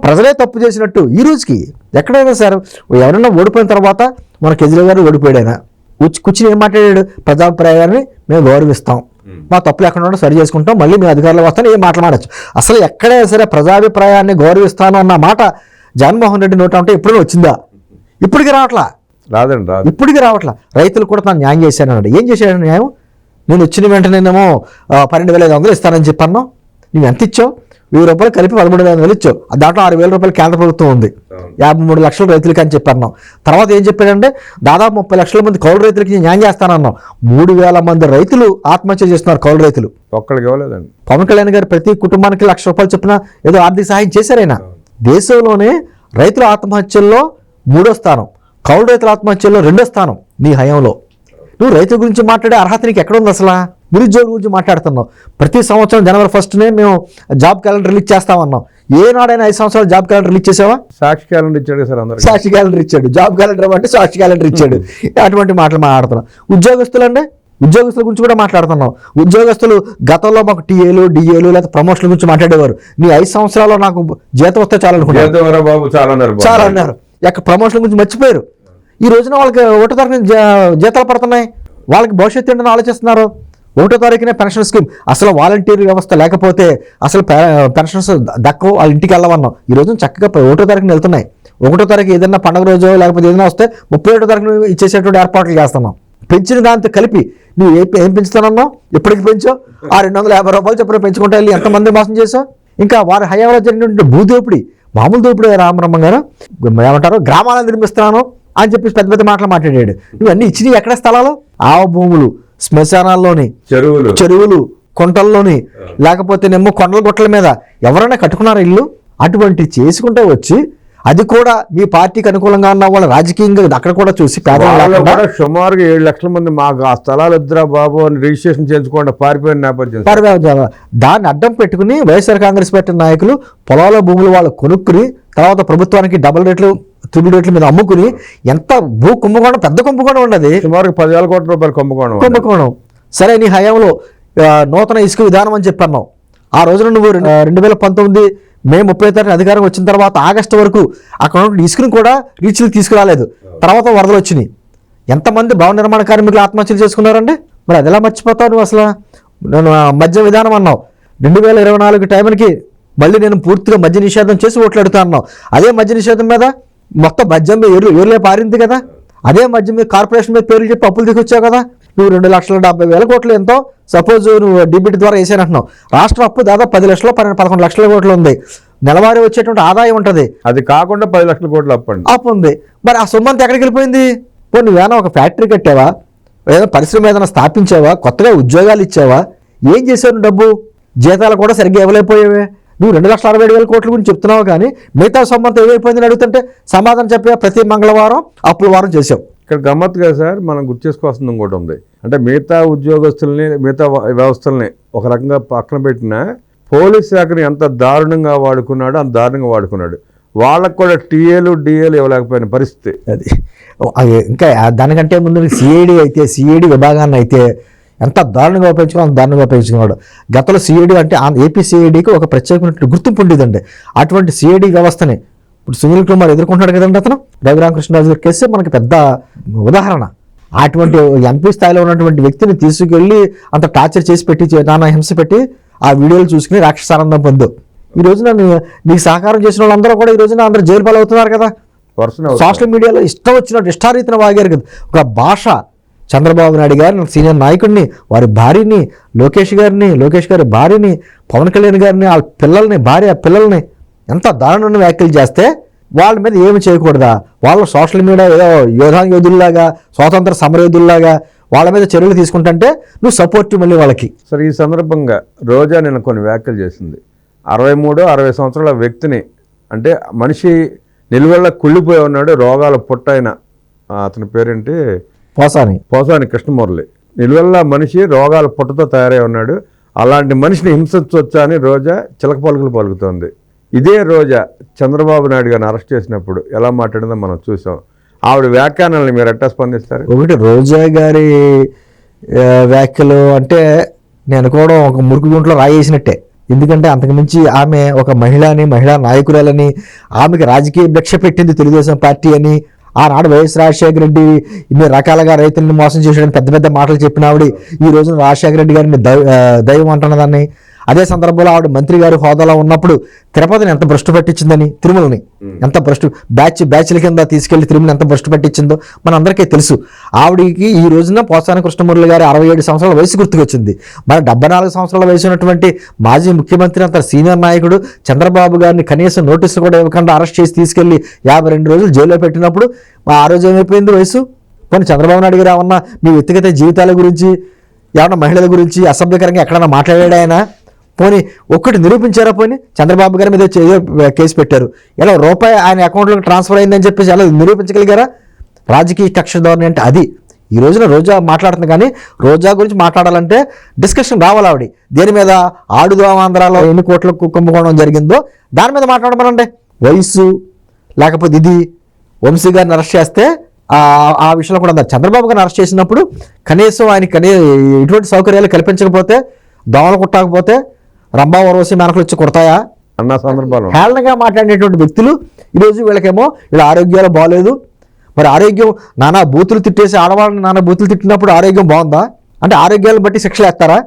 [SPEAKER 2] ప్రజలే తప్పు చేసినట్టు ఈ రోజుకి ఎక్కడైనా సార్ ఎవరైనా ఓడిపోయిన తర్వాత మన కేజ్రీవాల్ గారు ఓడిపోయాడైనా కూర్చుని ఏం మాట్లాడాడు, ప్రజాభిప్రాయాన్ని మేము గౌరవిస్తాం, మా తప్పులు ఎక్కడ ఉన్నా సరి చేసుకుంటాం, మళ్ళీ మీ అధికారులు వస్తాను ఏం మాట్లాడచ్చు. అసలు ఎక్కడైనా సరే ప్రజాభిప్రాయాన్ని గౌరవిస్తాను అన్న మాట జగన్మోహన్ రెడ్డి నోట అంటే ఎప్పుడూ వచ్చిందా? ఇప్పటికి రావట్లా, ఇప్పటికి రావట్లా. రైతులు కూడా తను న్యాయం చేశానన్నాడు. ఏం చేశాడు న్యాయం? నేను వచ్చిన వెంటనేమో 12,500 ఇస్తానని చెప్పాను, నువ్వు ఎంత ఇచ్చావు? 1000 రూపాయలు కలిపి 13,500 ఇచ్చావు. దాంట్లో 6,000 రూపాయలు కేంద్ర ప్రభుత్వం ఉంది, 53 లక్షల రైతులకి అని చెప్పన్నాం. తర్వాత ఏం చెప్పాడంటే దాదాపు 30 లక్షల మంది కౌలు రైతులకి న్యాయం చేస్తానన్నాం. 3,000 మంది రైతులు ఆత్మహత్య చేస్తున్నారు. కౌలు రైతులు
[SPEAKER 1] ఒక్కడికి ఇవ్వలేదండి.
[SPEAKER 2] పవన్ కళ్యాణ్ గారు ప్రతి కుటుంబానికి 1,00,000 రూపాయలు చొప్పున ఏదో ఆర్థిక సహాయం చేశారైనా. దేశంలోనే రైతుల ఆత్మహత్యల్లో 3వ స్థానం, కౌలు రైతుల ఆత్మహత్యల్లో 2వ స్థానం నీ హయాంలో. నువ్వు రైతుల గురించి మాట్లాడే అర్హత నీకు ఎక్కడ ఉంది అసలు? నిరుద్యోగుల గురించి మాట్లాడుతున్నావు. ప్రతి సంవత్సరం జనవరి 1నే మేము జాబ్ క్యాలెండర్ రిలీజ్ చేస్తామన్నాం. ఏనాడైనా 5 సంవత్సరాలు జాబ్ క్యాలెండర్ రిలీజ్ చేసావా?
[SPEAKER 1] సాక్షి క్యాలెండర్ ఇచ్చాడు సార్, అందరూ
[SPEAKER 2] సాక్షి క్యాలెండర్ ఇచ్చాడు, జాబ్ క్యాలెండర్ అంటే సాక్షి క్యాలెండర్ ఇచ్చాడు. అటువంటి మాటలు మాట్లాడుతున్నాం. ఉద్యోగస్తులు అండి, ఉద్యోగస్తుల గురించి కూడా మాట్లాడుతున్నాం. ఉద్యోగస్తులు గతంలో మాకు టీఏలు డిఏలు లేదా ప్రమోషన్ల గురించి మాట్లాడేవారు. నీ 5 సంవత్సరాల్లో నాకు జీతం వస్తే చాలా అనుకున్నారు, చాలా అన్నారు. ప్రమోషన్ల గురించి మర్చిపోయారు. ఈ రోజున వాళ్ళకి 1వ తారీఖున జీతాలు పడుతున్నాయి, వాళ్ళకి భవిష్యత్తు ఏంటని ఆలోచిస్తున్నారు. 1వ తారీఖునే పెన్షన్ స్కీమ్. అసలు వాలంటీర్ వ్యవస్థ లేకపోతే అసలు పెన్షన్స్ దక్కవు, వాళ్ళ ఇంటికి వెళ్ళమన్నాం. ఈ రోజున చక్కగా 1వ తారీఖున వెళ్తున్నాయి. 1వ తారీఖు ఏదైనా పండుగ రోజు లేకపోతే ఏదైనా వస్తే 31వ తారీఖున ఇచ్చేసేటువంటి ఏర్పాట్లు చేస్తున్నాం. పెంచిన దాంతో కలిపి నువ్వు ఏం పెంచుతానన్నావు? ఎప్పటికి పెంచావు? 650 రూపాయలు చెప్పిన పెంచుకుంటా వెళ్ళి ఎంతమంది మోసం చేసావు? ఇంకా వారి హయాంలో జరిగినటువంటి భూదోపిడి, మామూలు దోపిడి రామబ్రహ్మ గారు ఏమంటారు, గ్రామాలను నిర్మిస్తున్నాను అని చెప్పి పెద్ద పెద్ద మాటలు మాట్లాడాడు. నువ్వు అన్ని ఇచ్చినవి ఎక్కడ స్థలాలు? ఆవ భూములు, శ్మశానాల్లోని, చెరువులు, కుంటల్లోని, లేకపోతేనేమో కొండల గుట్టల మీద ఎవరైనా కట్టుకున్నారా ఇల్లు? అటువంటి చేసుకుంటూ వచ్చి అది కూడా మీ పార్టీకి అనుకూలంగా ఉన్న వాళ్ళు రాజకీయంగా అక్కడ కూడా చూసి
[SPEAKER 1] సుమారుగా 7 లక్షల మంది మాకు ఆ స్థలాలు వద్దురా బాబు అని రిజిస్ట్రేషన్ చేయించుకోండి పారిపోయిన నేపథ్యం.
[SPEAKER 2] దాన్ని అడ్డం పెట్టుకుని వైఎస్ఆర్ కాంగ్రెస్ పార్టీ నాయకులు పొలాల భూములు వాళ్ళు కొనుక్కుని తర్వాత ప్రభుత్వానికి డబుల్ రేట్లు 3 రేట్ల మీద అమ్ముకుని ఎంత భూ కుంభకోణం, పెద్ద కుంభకోణం ఉండదు.
[SPEAKER 1] సుమారు 10,000 కోట్ల రూపాయల కుంభకోణం.
[SPEAKER 2] సరే, నీ హయాంలో నూతన ఇసుక విధానం అని చెప్పన్నావు. ఆ రోజున నువ్వు 2019 మే 30వ తారీఖున అధికారం వచ్చిన తర్వాత ఆగస్టు వరకు అక్కడ ఉన్న ఇసుకను కూడా రీచ్లు తీసుకురాలేదు. తర్వాత వరదలు వచ్చినాయి. ఎంతమంది భవన నిర్మాణ కార్మికులు ఆత్మహత్యలు చేసుకున్నారండి? మరి అది ఎలా మర్చిపోతావు నువ్వు? అసలు నేను మద్య విధానం అన్నావు. 2024 టైంకి మళ్ళీ నేను పూర్తిగా మద్య నిషేధం చేసి ఓట్లాడుతా అన్నావు. అదే మద్య నిషేధం మీద మొత్తం మద్యం ఏర్లే పారింది కదా. అదే మద్యం మీద కార్పొరేషన్ మీద పేర్లు చెప్పి అప్పులు తీసుకొచ్చావు కదా. నువ్వు 2,70,000 కోట్లు ఎంతో సపోజ్ నువ్వు డిబిటీ ద్వారా వేసానంటున్నావు. రాష్ట్రం అప్పు దాదాపు 10 లక్షలు 11 లక్షల కోట్లు ఉంది. నెలవారీ వచ్చేటువంటి ఆదాయం ఉంటుంది,
[SPEAKER 1] అది కాకుండా 10 లక్షల కోట్లు
[SPEAKER 2] అప్పు ఉంది. మరి ఆ సొమ్మంతా ఎక్కడికి వెళ్ళిపోయింది? పోనీ నువ్వేనా ఒక ఫ్యాక్టరీ కట్టావా, ఏదైనా పరిశ్రమ ఏదైనా స్థాపించావా, కొత్తగా ఉద్యోగాలు ఇచ్చావా? ఏం చేసావు? డబ్బు జీతాలు కూడా సరిగ్గా ఇవ్వలేకపోయావే. నువ్వు 2,67,000 కోట్ల గురించి చెప్తున్నావు, కానీ మిగతా సొమ్మంతా ఏమైపోయిందని అడుగుతుంటే సమాధానం చెప్పే ప్రతి మంగళవారం అప్పుల వారం చేసావు.
[SPEAKER 1] ఇక్కడ గమ్మత్తుగా సార్ మనం గుర్తు చేసుకోవాల్సింది ఇంకోటి ఉంది. అంటే మిగతా ఉద్యోగస్తుల్ని, మిగతా వ్యవస్థల్ని ఒక రకంగా పక్కన పెట్టినా పోలీస్ శాఖని ఎంత దారుణంగా వాడుకున్నాడో అంత దారుణంగా వాడుకున్నాడు. వాళ్ళకు కూడా టీఏలు డిఏలు ఇవ్వలేకపోయిన పరిస్థితి.
[SPEAKER 2] అది ఇంకా దానికంటే ముందు సిఐడి విభాగాన్ని అయితే ఎంత దారుణంగా ఉపయోగించుకో అంత దారుణంగా ఉపయోగించుకున్నాడు. గతంలో సిఐడి అంటే ఏపీ సిఐడికి ఒక ప్రత్యేకమైన గుర్తింపు ఉండేదండి. అటువంటి సిఐడి వ్యవస్థని ఇప్పుడు సునీల్ కుమార్ ఎదుర్కొంటాడు కదండి. అతను రఘురామకృష్ణరాజు గారి కేసే మనకి పెద్ద ఉదాహరణ. అటువంటి ఎంపీ స్థాయిలో ఉన్నటువంటి వ్యక్తిని తీసుకెళ్ళి అంత టార్చర్ చేసి పెట్టి, నానా హింస పెట్టి ఆ వీడియోలు చూసుకుని రాక్షసానందం పొందు. ఈ రోజున నీకు సహకారం చేసిన వాళ్ళందరూ కూడా ఈ రోజున అందరూ జైలు పాలు అవుతున్నారు కదా. సోషల్ మీడియాలో ఇష్టం వచ్చినట్టు ఇష్టారీతిన వాగారు కదా. ఒక భాష చంద్రబాబు నాయుడు గారిని, సీనియర్ నాయకుడిని, వారి భార్యని, లోకేష్ గారి భార్యని, పవన్ కళ్యాణ్ గారిని, ఆ పిల్లల్ని, పిల్లల్ని ఎంత దారుణమైన వ్యాఖ్యలు చేస్తే వాళ్ళ మీద ఏమి చేయకూడదా? వాళ్ళు సోషల్ మీడియా ఏదో యోధుల్లాగా, స్వాతంత్ర సమరయోధుల్లాగా వాళ్ళ మీద చర్యలు తీసుకుంటుంటే నువ్వు సపోర్ట్ మళ్ళీ వాళ్ళకి.
[SPEAKER 1] సరే, ఈ సందర్భంగా రోజా నేను కొన్ని వ్యాఖ్యలు చేసింది. 63-60 సంవత్సరాల వ్యక్తిని, అంటే మనిషి నిలువెళ్ళ కుళ్ళిపోయి ఉన్నాడు, రోగాల పుట్టైన, అతని పేరేంటి, పోసాని కృష్ణమురళి, నిలువెళ్ళ మనిషి రోగాల పుట్టతో తయారై ఉన్నాడు, అలాంటి మనిషిని హింసించవచ్చా అని రోజా చిలక పలుకులు పలుకుతోంది. ఇదే రోజా చంద్రబాబు నాయుడు గారిని అరెస్ట్ చేసినప్పుడు ఎలా మాట్లాడిందో మనం చూసాం. ఆవిడ వ్యాఖ్యానాలను మీరు ఎట్టా స్పందిస్తారు?
[SPEAKER 2] ఒకటి, రోజా గారి వ్యాఖ్యలు అంటే నేను అనుకోవడం ఒక మురికి గుంట్లో రాయేసినట్టే. ఎందుకంటే అంతకుమించి ఆమె ఒక మహిళా నాయకురాలని, ఆమెకి రాజకీయ భిక్ష పెట్టింది తెలుగుదేశం పార్టీ అని, ఆనాడు వైఎస్ రాజశేఖర రెడ్డి ఇన్ని రకాలుగా రైతులను మోసం చేసాడని పెద్ద పెద్ద మాటలు చెప్పిన ఆవిడ ఈ రోజున రాజశేఖర రెడ్డి గారిని దైవం అంటున్నదాన్ని. అదే సందర్భంలో ఆవిడ మంత్రి గారి హోదాలో ఉన్నప్పుడు తిరుపతిని ఎంత భ్రష్టు పట్టించిందని, తిరుమలని ఎంత బ్యాచ్ల కింద తీసుకెళ్లి తిరుమల ఎంత భ్రష్టు పట్టించిందో మన అందరికీ తెలుసు. ఆవిడికి ఈ రోజున పోసాని కృష్ణమురళి గారి 67 సంవత్సరాల వయసు గుర్తుకొచ్చింది. మరి 74 సంవత్సరాల వయసు ఉన్నటువంటి మాజీ ముఖ్యమంత్రి అంత సీనియర్ నాయకుడు చంద్రబాబు గారిని కనీసం నోటీసులు కూడా ఇవ్వకుండా అరెస్ట్ చేసి తీసుకెళ్లి 52 రోజులు జైల్లో పెట్టినప్పుడు ఆ రోజు ఏమైపోయింది వయసు? కొన్ని చంద్రబాబు నాయుడు గారు ఏమన్నా మీ వ్యక్తిగత జీవితాల గురించి, ఏమన్నా మహిళల గురించి అసభ్యకరంగా ఎక్కడన్నా మాట్లాడాడు ఆయన? పోనీ ఒక్కటి నిరూపించారా? పోనీ చంద్రబాబు గారి మీద కేసు పెట్టారు, ఎలా రూపాయి ఆయన అకౌంట్లోకి ట్రాన్స్ఫర్ అయిందని చెప్పేసి ఎలా నిరూపించగలిగారా? రాజకీయ కక్ష ధోరణి అంటే అది. ఈ రోజున రోజా మాట్లాడుతుంది, కానీ రోజా గురించి మాట్లాడాలంటే డిస్కషన్ రావాలి. ఆవిడ దేని మీద ఆంధ్రాలో ఎన్ని కోట్లకు కుంభకోణం జరిగిందో దాని మీద మాట్లాడమనండి. వయసు లేకపోతే ఇది వంశీ గారిని అరెస్ట్ చేస్తే ఆ విషయంలో కూడా చంద్రబాబు గారిని అరెస్ట్ చేసినప్పుడు కనీసం ఆయనకి ఎటువంటి సౌకర్యాలు కల్పించకపోతే, దోమలు కుట్టకపోతే రంభా వరవసి మేనకలు వచ్చి కుడతాయా
[SPEAKER 1] అన్న సందర్భాలు
[SPEAKER 2] హేళనగా మాట్లాడేటువంటి వ్యక్తులు ఈరోజు వీళ్ళకేమో వీళ్ళ ఆరోగ్యాలు బాగలేదు. మరి ఆరోగ్యం నానా బూతులు తిట్టేసి ఆడవాళ్ళని నానా బూతులు తిట్టినప్పుడు ఆరోగ్యం బాగుందా? అంటే ఆరోగ్యాలను బట్టి శిక్షలు వేస్తారా?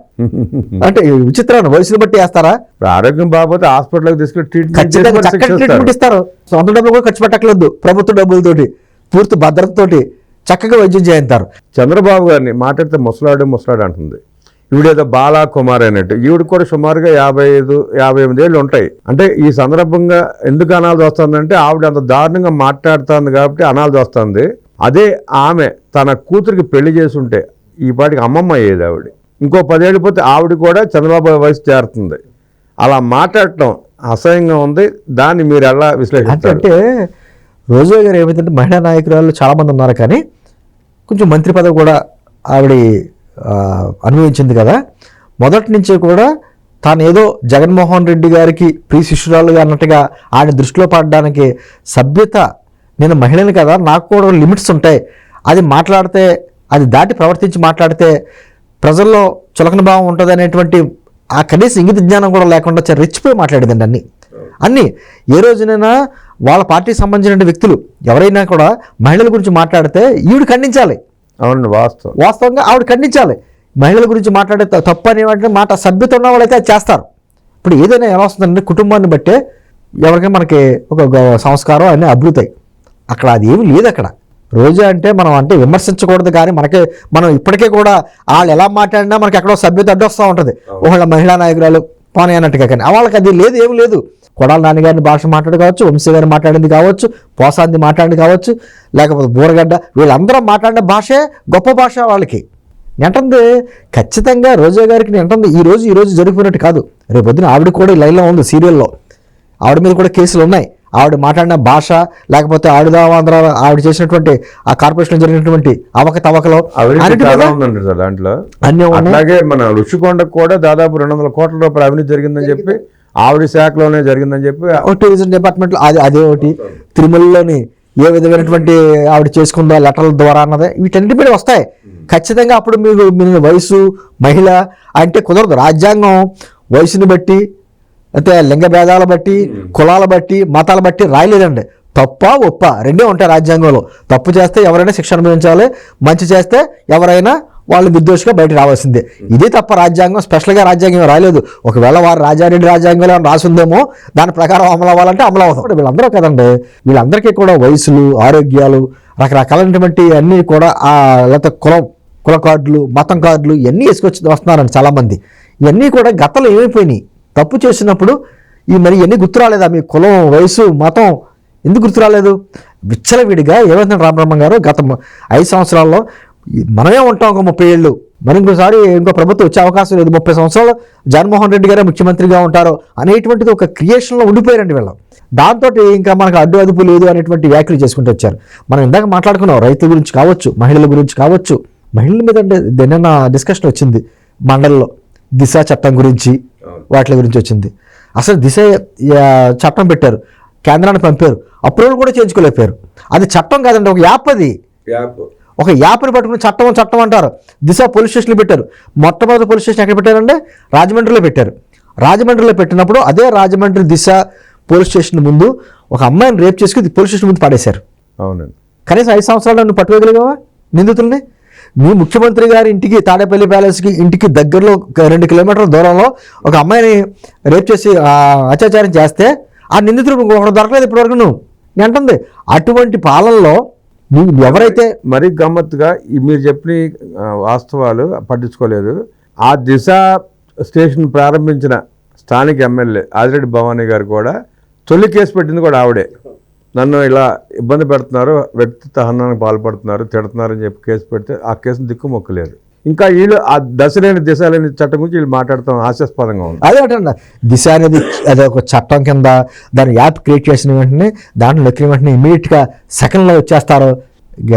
[SPEAKER 2] అంటే విచిత్రాన్ని వయసును బట్టి వేస్తారా?
[SPEAKER 1] ఆరోగ్యం బాగోతే హాస్పిటల్కి తీసుకెళ్ళి
[SPEAKER 2] ఖచ్చితంగా చక్కటి ట్రీట్మెంట్ ఇస్తారు. సొంత డబ్బులు కూడా ఖర్చు పెట్టక్కర్లేదు, ప్రభుత్వ డబ్బులతోటి పూర్తి భద్రతతోటి చక్కగా వైద్యం చేయిస్తారు.
[SPEAKER 1] చంద్రబాబు గారిని మాట్లాడితే ముసలాడు అంటుంది. ఈవిడేదో బాలా కుమార్ అన్నట్టు, ఈవిడ కూడా సుమారుగా 55-58 ఏళ్ళు ఉంటాయి. అంటే ఈ సందర్భంగా ఎందుకు అనాల్సి వస్తుందంటే ఆవిడ అంత దారుణంగా మాట్లాడుతుంది కాబట్టి అనాల్సి వస్తుంది. అదే ఆమె తన కూతురికి పెళ్లి చేసుంటే ఈ పాటికి అమ్మమ్మ అయ్యేది ఆవిడ. ఇంకో 10 ఏళ్ళు పోతే ఆవిడ కూడా చంద్రబాబు వయసు చేరుతుంది. అలా మాట్లాడటం అసహ్యంగా ఉంది. దాన్ని మీరు ఎలా విశ్లేషిస్తారు?
[SPEAKER 2] అంటే రోజా గారు ఏమైందంటే మహిళా నాయకురాలు చాలామంది ఉన్నారు, కానీ కొంచెం మంత్రి పదవి కూడా ఆవిడ అనుభవించింది కదా. మొదటి నుంచి కూడా తాను ఏదో జగన్మోహన్ రెడ్డి గారికి ప్రియ శిష్యురాలుగా అన్నట్టుగా ఆయన దృష్టిలో పడడానికి సభ్యత, నేను మహిళని కదా, నాకు కూడా లిమిట్స్ ఉంటాయి, అది మాట్లాడితే అది దాటి ప్రవర్తించి మాట్లాడితే ప్రజల్లో చులకన భావం ఉంటుంది అనేటువంటి ఆ కనీస ఇంగిత జ్ఞానం కూడా లేకుండా రెచ్చిపోయి మాట్లాడిందండి. అన్నీ ఏ రోజునైనా వాళ్ళ పార్టీకి సంబంధించిన వ్యక్తులు ఎవరైనా కూడా మహిళల గురించి మాట్లాడితే ఈవిడ ఖండించాలి.
[SPEAKER 1] అవును,
[SPEAKER 2] వాస్తవంగా ఆవిడ ఖండించాలి. మహిళల గురించి మాట్లాడే తప్పు అనేటువంటి మాట సభ్యత ఉన్న వాళ్ళైతే అది చేస్తారు. ఇప్పుడు ఏదైనా ఎలా వస్తుందంటే కుటుంబాన్ని బట్టే ఎవరికైనా మనకి ఒక సంస్కారం అన్నీ అభివృతాయి. అక్కడ అది ఏమి లేదు. అక్కడ రోజా అంటే మనం అంటే విమర్శించకూడదు, కానీ మనం ఇప్పటికే కూడా వాళ్ళు ఎలా మాట్లాడినా మనకి ఎక్కడో సభ్యత అడ్డొస్తూ ఉంటుంది. ఒకళ్ళ మహిళా నాయకురాలు పోనీ అన్నట్టుగా, కానీ వాళ్ళకి అది లేదు, ఏమి లేదు. కొడాల నాన్నగారిని భాష మాట్లాడి కావచ్చు, వంశీ గారిని మాట్లాడింది కావచ్చు, పోసాంది మాట్లాడింది కావచ్చు, లేకపోతే బూరగడ్డ, వీళ్ళందరూ మాట్లాడిన భాషే గొప్ప భాష వాళ్ళకి. నెంటుంది ఖచ్చితంగా రోజా గారికి నెంటుంది ఈ రోజు జరిగిపోయినట్టు కాదు. రేపు పొద్దున ఆవిడ కూడా లైన్లో ఉంది, సీరియల్లో ఆవిడ మీద కూడా కేసులు ఉన్నాయి. ఆవిడ మాట్లాడిన భాష లేకపోతే ఆవిడ చేసినటువంటి ఆ కార్పొరేషన్ జరిగినటువంటి అవకతవకలో
[SPEAKER 1] దాంట్లో అలాగే మన ఋషికొండకు కూడా దాదాపు 200 కోట్ల రూపాయల అవినీతి జరిగిందని చెప్పి ఆవిడ శాఖలోనే జరిగిందని చెప్పి
[SPEAKER 2] టూరిజం డిపార్ట్మెంట్లో అదే ఒకటి, తిరుమలలోని ఏ విధమైనటువంటి ఆవిడ చేసుకుందో లెటర్ల ద్వారా అన్నదే వీటన్నిటి మీద వస్తాయి ఖచ్చితంగా. అప్పుడు మీరు వయసు మహిళ అంటే కుదరదు. రాజ్యాంగం వయసుని బట్టి అయితే లింగ భేదాల బట్టి కులాల బట్టి మతాల బట్టి రాయలేదండి. తప్ప ఒప్ప రెండే ఉంటాయి రాజ్యాంగంలో. తప్పు చేస్తే ఎవరైనా శిక్ష అనుభవించాలి, మంచి చేస్తే ఎవరైనా వాళ్ళు నిర్దోషిగా బయట రావాల్సిందే. ఇదే తప్ప రాజ్యాంగం స్పెషల్గా రాజ్యాంగం రాయలేదు. ఒకవేళ వారు రాజారెడ్డి రాజ్యాంగంలో రాసిందేమో దాని ప్రకారం అమలు అవ్వాలంటే అమలు అవుతాం. వీళ్ళందరూ కదండి, వీళ్ళందరికీ కూడా వయసులు ఆరోగ్యాలు రకరకాలైనటువంటి అన్నీ కూడా లేకపోతే కుల కార్డులు మతం కార్డులు ఇవన్నీ వేసుకొచ్చి వస్తున్నారండి చాలామంది. ఇవన్నీ కూడా గతంలో ఏమైపోయినాయి. తప్పు చేసినప్పుడు మరి ఇవన్నీ గుర్తు రాలేదా? మీ కులం వయసు మతం ఎందుకు గుర్తు రాలేదు? విచ్చలవిడిగా ఏమైందంటే రామబ్రహ్మ గారు గత 5 సంవత్సరాల్లో మనమే ఉంటాం ఒక 30 ఏళ్ళు, మరి ఇంకోసారి ఇంకో ప్రభుత్వం వచ్చే అవకాశం లేదు, 30 సంవత్సరాలు జగన్మోహన్ రెడ్డి గారే ముఖ్యమంత్రిగా ఉంటారు అనేటువంటిది ఒక క్రియేషన్లో ఉండిపోయారండి వీళ్ళం. దాంతో ఇంకా మనకు అడ్డు అదుపు లేదు అనేటువంటి వ్యాఖ్యలు చేసుకుంటూ వచ్చారు. మనం ఇందాక మాట్లాడుకున్నాం రైతుల గురించి కావచ్చు, మహిళల గురించి కావచ్చు. మహిళల మీద అంటే నిన్న డిస్కషన్ వచ్చింది మండలిలో, దిశ చట్టం గురించి వాటి గురించి వచ్చింది. అసలు దిశ చట్టం పెట్టారు, కేంద్రాన్ని పంపారు, అప్రూవల్ కూడా చేయించుకోలేకపోయారు. అది చట్టం కాదండి, ఒక యాప్. అది ఒక యాప్ని పట్టుకుని చట్టం అంటారు. దిశ పోలీస్ స్టేషన్లో పెట్టారు. మొట్టమొదటి పోలీస్ స్టేషన్ ఎక్కడ పెట్టారంటే రాజమండ్రిలో పెట్టారు. రాజమండ్రిలో పెట్టినప్పుడు అదే రాజమండ్రి దిశ పోలీస్ స్టేషన్ ముందు ఒక అమ్మాయిని రేప్ చేసుకుని పోలీస్ స్టేషన్ ముందు పడేశారు.
[SPEAKER 1] అవునండి.
[SPEAKER 2] కనీసం 5 సంవత్సరాలు నువ్వు పట్టుకోగలిగావా నిందితుల్ని? మీ ముఖ్యమంత్రి గారి ఇంటికి తాడేపల్లి ప్యాలెస్కి ఇంటికి దగ్గరలో 2 కిలోమీటర్ల దూరంలో ఒక అమ్మాయిని రేప్ చేసి అత్యాచారం చేస్తే ఆ నిందితుడు ఒకడు దొరకలేదు ఇప్పటివరకు. నేను అంటుంది అటువంటి పాలనలో నువ్వు ఎవరైతే
[SPEAKER 1] మరీ గమ్మత్తుగా మీరు చెప్పిన వాస్తవాలు పట్టించుకోలేదు. ఆ దిశ స్టేషన్ ప్రారంభించిన స్థానిక ఎమ్మెల్యే ఆదిరెడ్డి భవానీ గారు కూడా తొలి కేసు పెట్టింది కూడా ఆవిడే. నన్ను ఇలా ఇబ్బంది పెడుతున్నారు, వ్యక్తిత్వ హననానికి పాల్పడుతున్నారు, తిడుతున్నారని చెప్పి కేసు పెడితే ఆ కేసును దిక్కుమొక్కలేదు. ఇంకా వీళ్ళు ఆ దిశ లేని చట్టం గురించి వీళ్ళు మాట్లాడతాం హాస్యాస్పదంగా ఉంది.
[SPEAKER 2] అదే అంట దిశ అనేది అది ఒక చట్టం కింద దాని యాప్ క్రియేట్ చేసిన వెంటనే దాంట్లో ఎక్కిన వెంటనే ఇమీడియట్గా సెకండ్లో వచ్చేస్తారు.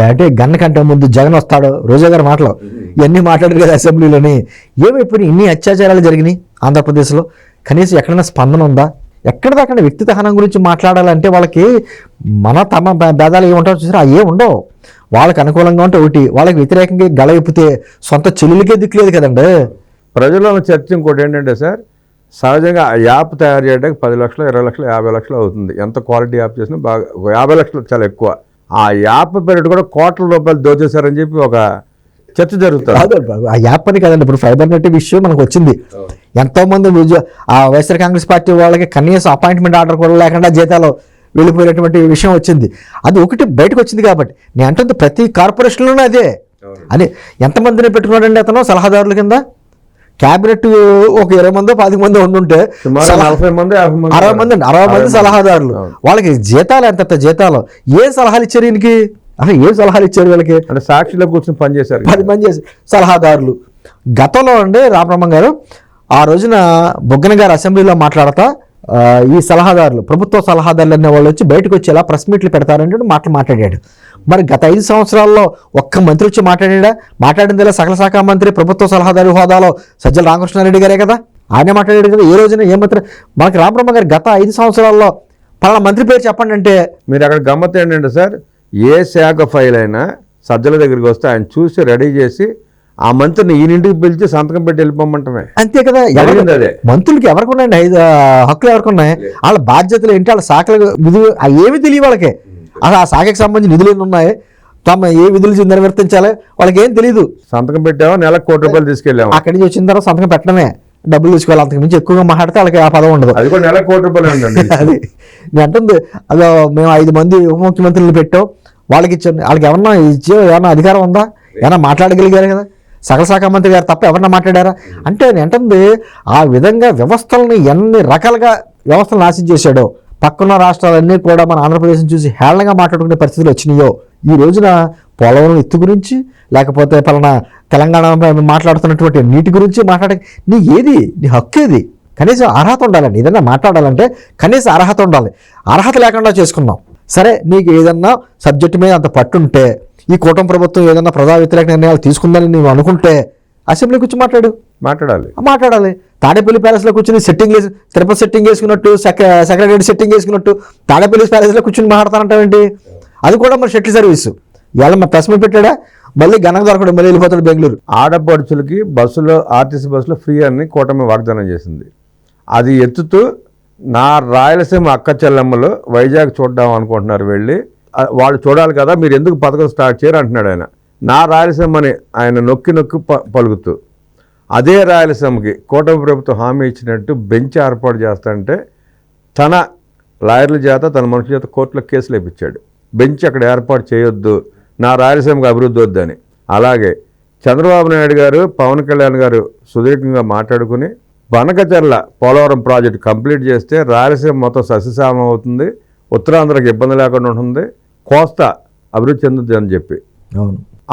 [SPEAKER 2] అంటే గన్న కంటే ముందు జగన్ వస్తాడు, రోజా గారి మాటలు ఇవన్నీ మాట్లాడారు కదా అసెంబ్లీలోని. ఏమైపోయినాయి ఇన్ని అత్యాచారాలు జరిగినాయి ఆంధ్రప్రదేశ్లో? కనీసం ఎక్కడైనా స్పందన ఉందా? ఎక్కడిదక్కడ వ్యక్తిగత హనం గురించి మాట్లాడాలంటే వాళ్ళకి తమ భేదాలు ఏముంటారో చూసారు, అవి ఉండవు. వాళ్ళకి అనుకూలంగా ఉంటే ఒకటి, వాళ్ళకి వ్యతిరేకంగా గళ ఎప్పితే సొంత చెల్లులకే దిక్కులేదు కదండి.
[SPEAKER 1] ప్రజల్లో చర్చ ఇంకోటి ఏంటంటే సార్, సహజంగా ఆ యాప్ తయారు చేయడానికి 10 లక్షలు, 20 లక్షలు, 50 లక్షలు అవుతుంది. ఎంత క్వాలిటీ యాప్ చేసినా బాగా 50 లక్షలు చాలా ఎక్కువ. ఆ యాప్ పేరు కూడా కోట్ల రూపాయలు దోచేశారని చెప్పి ఒక చర్చ జరుగుతుంది.
[SPEAKER 2] ఆ యాప్ అని కదండి, ఇప్పుడు ఫైబర్ నెట్ విషయం మనకు వచ్చింది. ఎంతోమంది ఆ వైఎస్ఆర్ కాంగ్రెస్ పార్టీ వాళ్ళకి కనీసం అపాయింట్మెంట్ ఆర్డర్ కూడా లేకుండా జీతాలు వెళ్ళిపోయినటువంటి విషయం వచ్చింది. అది ఒకటి బయటకు వచ్చింది కాబట్టి నేను అంటుంది ప్రతి కార్పొరేషన్లోనే అదే. అని ఎంతమందిని పెట్టుకున్నాడండి అతను సలహాదారుల కింద? క్యాబినెట్ ఒక 20 మందో 10 మందో ఉండుంటే
[SPEAKER 1] 60
[SPEAKER 2] మంది సలహాదారులు. వాళ్ళకి జీతాలు ఎంత జీతాలు? ఏ సలహాలు ఇచ్చారు ఈయనకి? ఏం సలహాలు ఇచ్చారు వీళ్ళకి?
[SPEAKER 1] అంటే సాక్షిలో కూర్చొని పనిచేశారు
[SPEAKER 2] 10 మంది సలహాదారులు. గతంలో అండి రామబ్రహ్మం గారు ఆ రోజున బొగ్గన గారు అసెంబ్లీలో మాట్లాడతా ఈ సలహాదారులు, ప్రభుత్వ సలహాదారులు అనే వాళ్ళు వచ్చి బయటకు వచ్చి ఎలా ప్రెస్ మీట్లు పెడతారంటే మాట్లాడాడు. మరి గత 5 సంవత్సరాల్లో ఒక్క మంత్రి వచ్చి మాట్లాడిందిలా సకల శాఖ మంత్రి ప్రభుత్వ సలహాదారు హోదాలో సజ్జల రామకృష్ణారెడ్డి గారే కదా, ఆయనే మాట్లాడాడు కదా. ఏ రోజున ఏ మంత్రి మనకి రామబ్రహ్మ గారు గత 5 సంవత్సరాల్లో పలానా మంత్రి పేరు చెప్పండి అంటే?
[SPEAKER 1] మీరు అక్కడ గమ్మత్ ఏంటంటే సార్, ఏ శాఖ ఫైల్ అయినా సజ్జల దగ్గరికి వస్తే ఆయన చూసి రెడీ చేసి ఆ మంత్రిని ఈయనింటికి పిలిచి సంతకం పెట్టి వెళ్ళిపోమంటమే.
[SPEAKER 2] అంతే కదా.
[SPEAKER 1] అదే
[SPEAKER 2] మంత్రులకి ఎవరికి ఉన్నాయండి హక్కులు? ఎవరికి ఉన్నాయి? వాళ్ళ బాధ్యతలు ఏంటి? వాళ్ళ శాఖలు విధులు ఏమి తెలియదు వాళ్ళకి. అసలు ఆ శాఖకి సంబంధించి నిధులు ఎన్ని ఉన్నాయి, తమ ఏ విధులు నిర్వర్తించాలి వాళ్ళకి ఏం తెలియదు.
[SPEAKER 1] సంతకం పెట్టామో నెలకు ₹1 తీసుకెళ్ళాము,
[SPEAKER 2] అక్కడి నుంచి వచ్చిన తర్వాత సంతకం పెట్టడమే, డబ్బులు తీసుకోవాలి. అంతకు మించి ఎక్కువగా మాట్లాడితే వాళ్ళకి ఆ పదం ఉండదు.
[SPEAKER 1] అది కూడా నెలకు ₹1 ఉండండి.
[SPEAKER 2] అది నేను అంటుంది. అదో మేము 5 మంది ఉప ముఖ్యమంత్రులు పెట్టాం, వాళ్ళకి ఇచ్చాం. వాళ్ళకి ఏమన్నా అధికారం ఉందా? ఏమన్నా మాట్లాడగలిగారు కదా? సకల శాఖ మంత్రి గారు తప్ప ఎవరన్నా మాట్లాడారా అంటే? నేను అంటుంది ఆ విధంగా వ్యవస్థలని ఎన్ని రకాలుగా వ్యవస్థలు నాశనం చేశాడో, పక్కన రాష్ట్రాలన్నీ కూడా మన ఆంధ్రప్రదేశ్ని చూసి హేళనగా మాట్లాడుకునే పరిస్థితులు వచ్చినాయో. ఈ రోజున పోలవరం ఎత్తు గురించి, లేకపోతే పలానా తెలంగాణ మాట్లాడుతున్నటువంటి నీటి గురించి నీ హక్కు ఏది? కనీసం అర్హత ఉండాలండి. ఏదన్నా మాట్లాడాలంటే కనీసం అర్హత ఉండాలి. అర్హత లేకుండా చేసుకున్నాం. సరే, నీకు ఏదన్నా సబ్జెక్టు మీద అంత పట్టుంటే, ఈ కూటమి ప్రభుత్వం ఏదన్నా ప్రజా వ్యతిరేక నిర్ణయాలు తీసుకుందని నువ్వు అనుకుంటే అసెంబ్లీ కూర్చొని మాట్లాడాలి. తాడేపల్లి ప్యాలెస్లో కూర్చొని తిరుపతి సెట్టింగ్ వేసుకున్నట్టు, సెక్రటరీ సెట్టింగ్ వేసుకున్నట్టు తాడేపల్లి ప్యాలెస్లో కూర్చొని మాట్లాడతానంటావేంటి? అది కూడా మరి షటిల్ సర్వీసు. ఇవాళ మా ప్రెస్ మీట్ పెట్టాడా, మళ్ళీ గణకు దొరకడు, మళ్ళీ వెళ్ళిపోతాడు బెంగళూరు.
[SPEAKER 1] ఆడపడుచులకి బస్సులో, ఆర్టీసీ బస్సులో ఫ్రీ అని కూటమి వాగ్దానం చేసింది. అది ఎత్తుతూ నా రాయలసీమ అక్క చెల్లెమ్మలు వైజాగ్ చూద్దాం అనుకుంటున్నారు, వెళ్ళి వాళ్ళు చూడాలి కదా, మీరు ఎందుకు పథకం స్టార్ట్ చేయరు అంటున్నాడు ఆయన. నా రాయలసీమని ఆయన నొక్కి పలుకుతూ అదే రాయలసీమకి కూటమి ప్రభుత్వం హామీ ఇచ్చినట్టు బెంచ్ ఏర్పాటు చేస్తాంటే తన లాయర్ల చేత, తన మనుషుల చేత కోర్టులో కేసులు వేయించాడు. బెంచ్ అక్కడ ఏర్పాటు చేయొద్దు, నా రాయలసీమకు అభివృద్ధి వద్దని. అలాగే చంద్రబాబు నాయుడు గారు, పవన్ కళ్యాణ్ గారు సుదీర్ఘంగా మాట్లాడుకుని బనకచర్ల పోలవరం ప్రాజెక్టు కంప్లీట్ చేస్తే రాయలసీమ మొత్తం సస్యశ్యామలం అవుతుంది, ఉత్తరాంధ్రకి ఇబ్బంది లేకుండా ఉంటుంది, కోస్తా అభివృద్ధి చెందుద్ది అని చెప్పి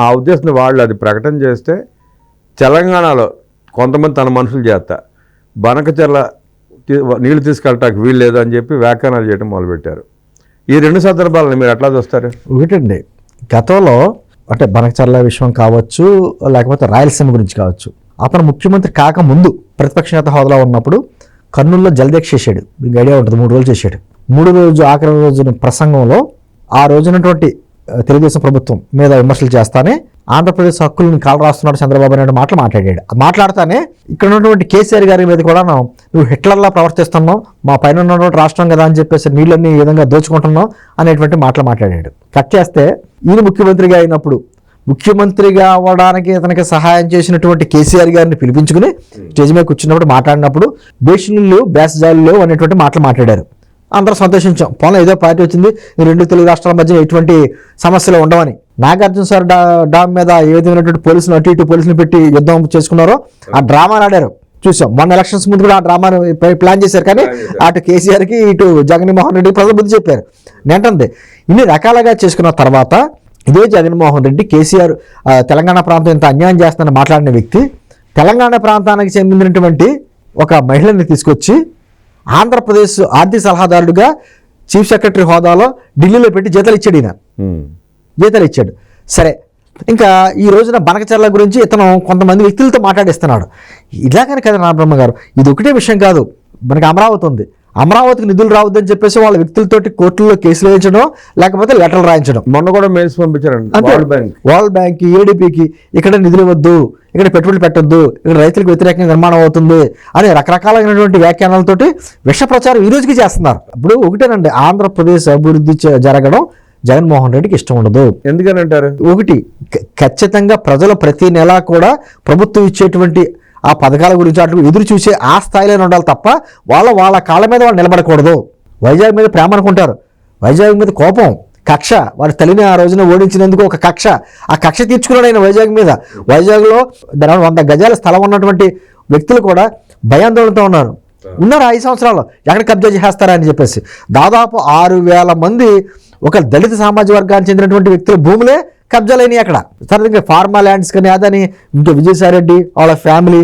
[SPEAKER 1] ఆ ఉద్దేశంతో వాళ్ళు అది ప్రకటన చేస్తే తెలంగాణలో కొంతమంది తన మనుషులు చేస్తా బనకచర్ల నీళ్లు తీసుకెళ్ళటానికి వీలు లేదు అని చెప్పి వ్యాఖ్యానాలు చేయడం మొదలుపెట్టారు. ఈ 2 సందర్భాలను మీరు ఎట్లా చూస్తారు?
[SPEAKER 2] ఒకటండి, గతంలో అంటే బనకచర్ల విషయం కావచ్చు, లేకపోతే రాయలసీమ గురించి కావచ్చు, అతను ముఖ్యమంత్రి కాకముందు ప్రతిపక్ష నేత హోదాలో ఉన్నప్పుడు కర్నూలులో జలదీక్ష చేశాడు. మీకు ఐడియా ఉంటుంది, 3 రోజులు చేశాడు. 3 రోజు ఆఖరి రోజున ప్రసంగంలో ఆ రోజునటువంటి తెలుగుదేశం ప్రభుత్వం మీద విమర్శలు చేస్తానే ఆంధ్రప్రదేశ్ హక్కులను కాలు రాస్తున్నాడు చంద్రబాబు నాయుడు మాటలు మాట్లాడాడు. మాట్లాడుతానే ఇక్కడ ఉన్నటువంటి కేసీఆర్ గారి మీద కూడా నువ్వు హిట్లర్లా ప్రవర్తిస్తున్నావు, మా పైన ఉన్నటువంటి రాష్ట్రం కదా అని చెప్పేసి నీళ్ళని ఈ విధంగా దోచుకుంటున్నావు అనేటువంటి మాటలు మాట్లాడాడు. కట్ చేస్తే ఈయన ముఖ్యమంత్రిగా అయినప్పుడు ముఖ్యమంత్రిగా అవ్వడానికి ఇతనికి సహాయం చేసినటువంటి కేసీఆర్ గారిని పిలిపించుకుని స్టేజ్ మీద కూర్చున్నప్పుడు మాట్లాడినప్పుడు బేషన్లు బేసజాలు లేవు అనేటువంటి మాటలు మాట్లాడారు. అందరూ సంతోషించాం, పోనీ ఏదో పార్టీ వచ్చింది, ఈ రెండు తెలుగు రాష్ట్రాల మధ్య ఎటువంటి సమస్యలు ఉండవని. నాగార్జున సార్ డామ్ మీద ఏ విధమైనటువంటి పోలీసులు అటు ఇటు పోలీసులు పెట్టి యుద్ధం చేసుకున్నారో ఆ డ్రామాని ఆడారు, చూసాం. మొన్న ఎలక్షన్స్ ముందు కూడా ఆ డ్రామాను ప్లాన్ చేశారు, కానీ అటు కేసీఆర్కి ఇటు జగన్మోహన్ రెడ్డి ప్రజలు బుద్ధి చెప్పారు. నేంటంది ఇన్ని రకాలుగా చేసుకున్న తర్వాత ఇదే జగన్మోహన్ రెడ్డి కేసీఆర్ తెలంగాణ ప్రాంతం ఇంత అన్యాయం చేస్తుందని మాట్లాడిన వ్యక్తి తెలంగాణ ప్రాంతానికి చెందినటువంటి ఒక మహిళని తీసుకొచ్చి ఆంధ్రప్రదేశ్ ఆర్థిక సలహాదారుడుగా చీఫ్ సెక్రటరీ హోదాలో ఢిల్లీలో పెట్టి జీతాలు ఇచ్చాడు. సరే, ఇంకా ఈ రోజున బనకచర్ల గురించి ఇతను కొంతమంది వ్యక్తులతో మాట్లాడిస్తున్నాడు. ఇలాగని కదా రామబ్రహ్మ గారు, ఇది ఒకటే విషయం కాదు. మనకి అమరావతి ఉంది, అమరావతికి నిధులు రావద్దని చెప్పేసి వాళ్ళ వ్యక్తులతోటి కోర్టుల్లో కేసులు వేయించడం, లేకపోతే లెటర్లు రాయించడం.
[SPEAKER 1] మొన్న కూడా మెయిల్స్ పంపించారండి
[SPEAKER 2] వరల్డ్ బ్యాంక్ ఏడీపీకి, ఇక్కడ నిధులు ఇవ్వద్దు, ఇక్కడ పెట్టుబడులు పెట్టొద్దు, ఇక్కడ రైతులకు వ్యతిరేకంగా నిర్మాణం అవుతుంది అని రకరకాలైనటువంటి వ్యాఖ్యానాలతోటి విష ప్రచారం ఈ రోజుకి చేస్తున్నారు. ఇప్పుడు ఒకటేనండి, ఆంధ్రప్రదేశ్ అభివృద్ధి జరగడం జగన్మోహన్ రెడ్డికి ఇష్టం ఉండదు.
[SPEAKER 1] ఎందుకని అంటారు?
[SPEAKER 2] ఒకటి, ఖచ్చితంగా ప్రజలు ప్రతి నెలా కూడా ప్రభుత్వం ఇచ్చేటువంటి ఆ పథకాల గురించి అటు ఎదురు చూసే ఆ స్థాయిలోనే ఉండాలి తప్ప వాళ్ళ కాళ్ళ మీద వాళ్ళు నిలబడకూడదు. వైజాగ్ మీద ప్రేమ అనుకుంటారు, వైజాగ్ మీద కోపం, కక్ష, వాడి తల్లిని ఆ రోజున ఓడించినందుకు ఒక కక్ష, ఆ కక్ష తీర్చుకున్నాడు ఆయన వైజాగ్ మీద. వైజాగ్లో 100 గజాల స్థలం ఉన్నటువంటి వ్యక్తులు కూడా భయాందోళనతో ఉన్నారు 5 సంవత్సరాలు ఎక్కడ కబ్జా చేస్తారా అని చెప్పేసి. దాదాపు 6,000 మంది ఒక దళిత సామాజిక వర్గానికి చెందినటువంటి వ్యక్తుల భూములే కబ్జాలైనవి అక్కడ. సరే, ఇంకా ఫార్మా ల్యాండ్స్ కానీ అదని, ఇంకా విజయసాయి రెడ్డి వాళ్ళ ఫ్యామిలీ,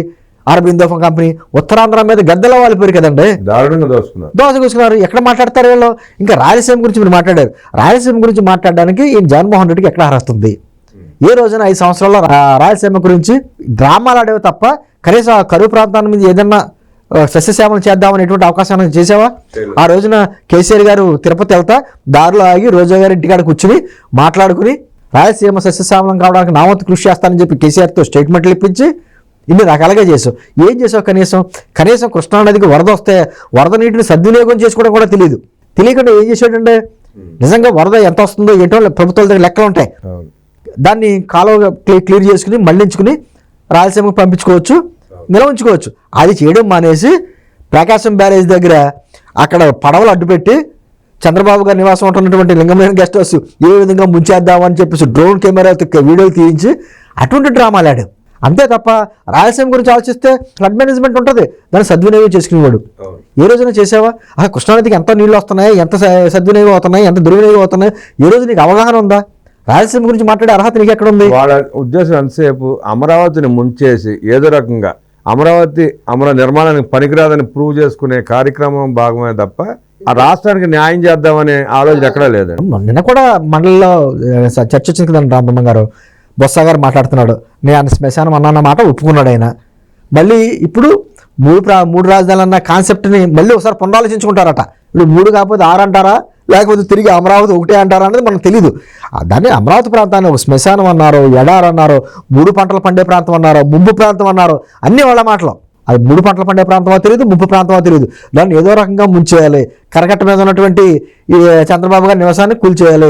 [SPEAKER 2] అరబిందో కంపెనీ ఉత్తరాంధ్ర మీద గద్దెల వాలిపోయారు కదండి, దోచుకున్నారు. ఎక్కడ మాట్లాడతారు వీళ్ళు? ఇంకా రాయలసీమ గురించి మీరు మాట్లాడారు. రాయలసీమ గురించి మాట్లాడడానికి ఈ జగన్మోహన్ రెడ్డికి ఎక్కడ అర్హత ఉంది? ఏ రోజున 5 సంవత్సరాల్లో రాయలసీమ గురించి డ్రామాలు ఆడేవి తప్ప కనీసం ఆ కరువు ప్రాంతాల మీద ఏదన్నా సస్యశ్యామలు చేద్దామనేటువంటి అవకాశాన్ని చేసావా? ఆ రోజున కేసీఆర్ గారు తిరుపతి వెళ్తా దారిలో ఆగి రోజా గారి ఇంటికాడ కూర్చుని మాట్లాడుకుని రాయలసీమ సస్యశ్యామలం కావడానికి నా వంతు కృషి చేస్తానని చెప్పి కేసీఆర్తో స్టేట్మెంట్లు ఇప్పించి ఇన్ని రకాలుగా చేసావు. ఏం చేసావు? కనీసం కృష్ణానదికి వరద వస్తే వరద నీటిని సద్వినియోగం చేసుకోవడం కూడా తెలియకుండా ఏం చేసాడంటే, నిజంగా వరద ఎంత వస్తుందో ఏంటో ప్రభుత్వాల దగ్గర లెక్కలు ఉంటాయి, దాన్ని కాలువ క్లియర్ చేసుకుని మళ్లించుకుని రాయలసీమకు పంపించుకోవచ్చు, నిల్వ ఉంచుకోవచ్చు. అది చేయడం మానేసి ప్రకాశం బ్యారేజ్ దగ్గర అక్కడ పడవలు అడ్డుపెట్టి చంద్రబాబు గారి నివాసం ఉంటున్నటువంటి లింగంలేని గెస్ట్ హౌస్ ఏ విధంగా ముంచేద్దామని చెప్పేసి డ్రోన్ కెమెరాతో వీడియోలు తీయించి అటువంటి డ్రామాలు ఆడాడు. అంతే తప్ప రాయలసీమ గురించి ఆలోచిస్తే ఫ్లడ్ మేనేజ్మెంట్ ఉంటుంది, దాన్ని సద్వినియోగం చేసుకునేవాడు. ఏ రోజున చేసావా? కృష్ణానదికి ఎంత నీళ్ళు వస్తున్నాయి, ఎంత సద్వినియోగం అవుతున్నాయి, ఎంత దుర్వినియోగం అవుతున్నాయి, ఏ రోజు నీకు అవగాహన ఉందా? రాయలసీమ గురించి మాట్లాడే అర్హత నీకు ఎక్కడ ఉంది?
[SPEAKER 1] వాళ్ళ ఉద్దేశం ఎంతసేపు అమరావతిని ముంచేసి ఏదో రకంగా అమరావతి నిర్మాణానికి పనికిరాదని ప్రూవ్ చేసుకునే కార్యక్రమం భాగమే తప్ప ఆ రాష్ట్రానికి న్యాయం చేద్దామనే ఆలోచన ఎక్కడా లేదు.
[SPEAKER 2] నిన్న కూడా మండలిలో చర్చ వచ్చింది కదండి, రామబ్రహ్మ గారు బొత్స గారు మాట్లాడుతున్నాడు, నేను శ్మశానం అన్న మాట ఒప్పుకున్నాడు ఆయన. మళ్ళీ ఇప్పుడు మూడు రాజధానులు అన్న కాన్సెప్ట్ని మళ్ళీ ఒకసారి పునరాలోచించుకుంటారట. ఇప్పుడు 3 కాకపోతే 6 అంటారా, లేకపోతే తిరిగి అమరావతి 1 అంటారా అనేది మనకు తెలీదు. దాన్ని అమరావతి ప్రాంతాన్ని ఒక శ్మశానం అన్నారు, ఎడారు అన్నారు, 3 పంటలు పండే ప్రాంతం అన్నారు, ముంపు ప్రాంతం అన్నారు, అన్నీ వాళ్ళ మాటలు. అది 3 పంటలు పండే ప్రాంతమో తెలియదు, ముంపు ప్రాంతమో తెలియదు. దాన్ని ఏదో రకంగా ముంచేయాలి, కరకట్ట మీద ఉన్నటువంటి ఈ చంద్రబాబు గారి నివాసాన్ని కూల్చేయాలి,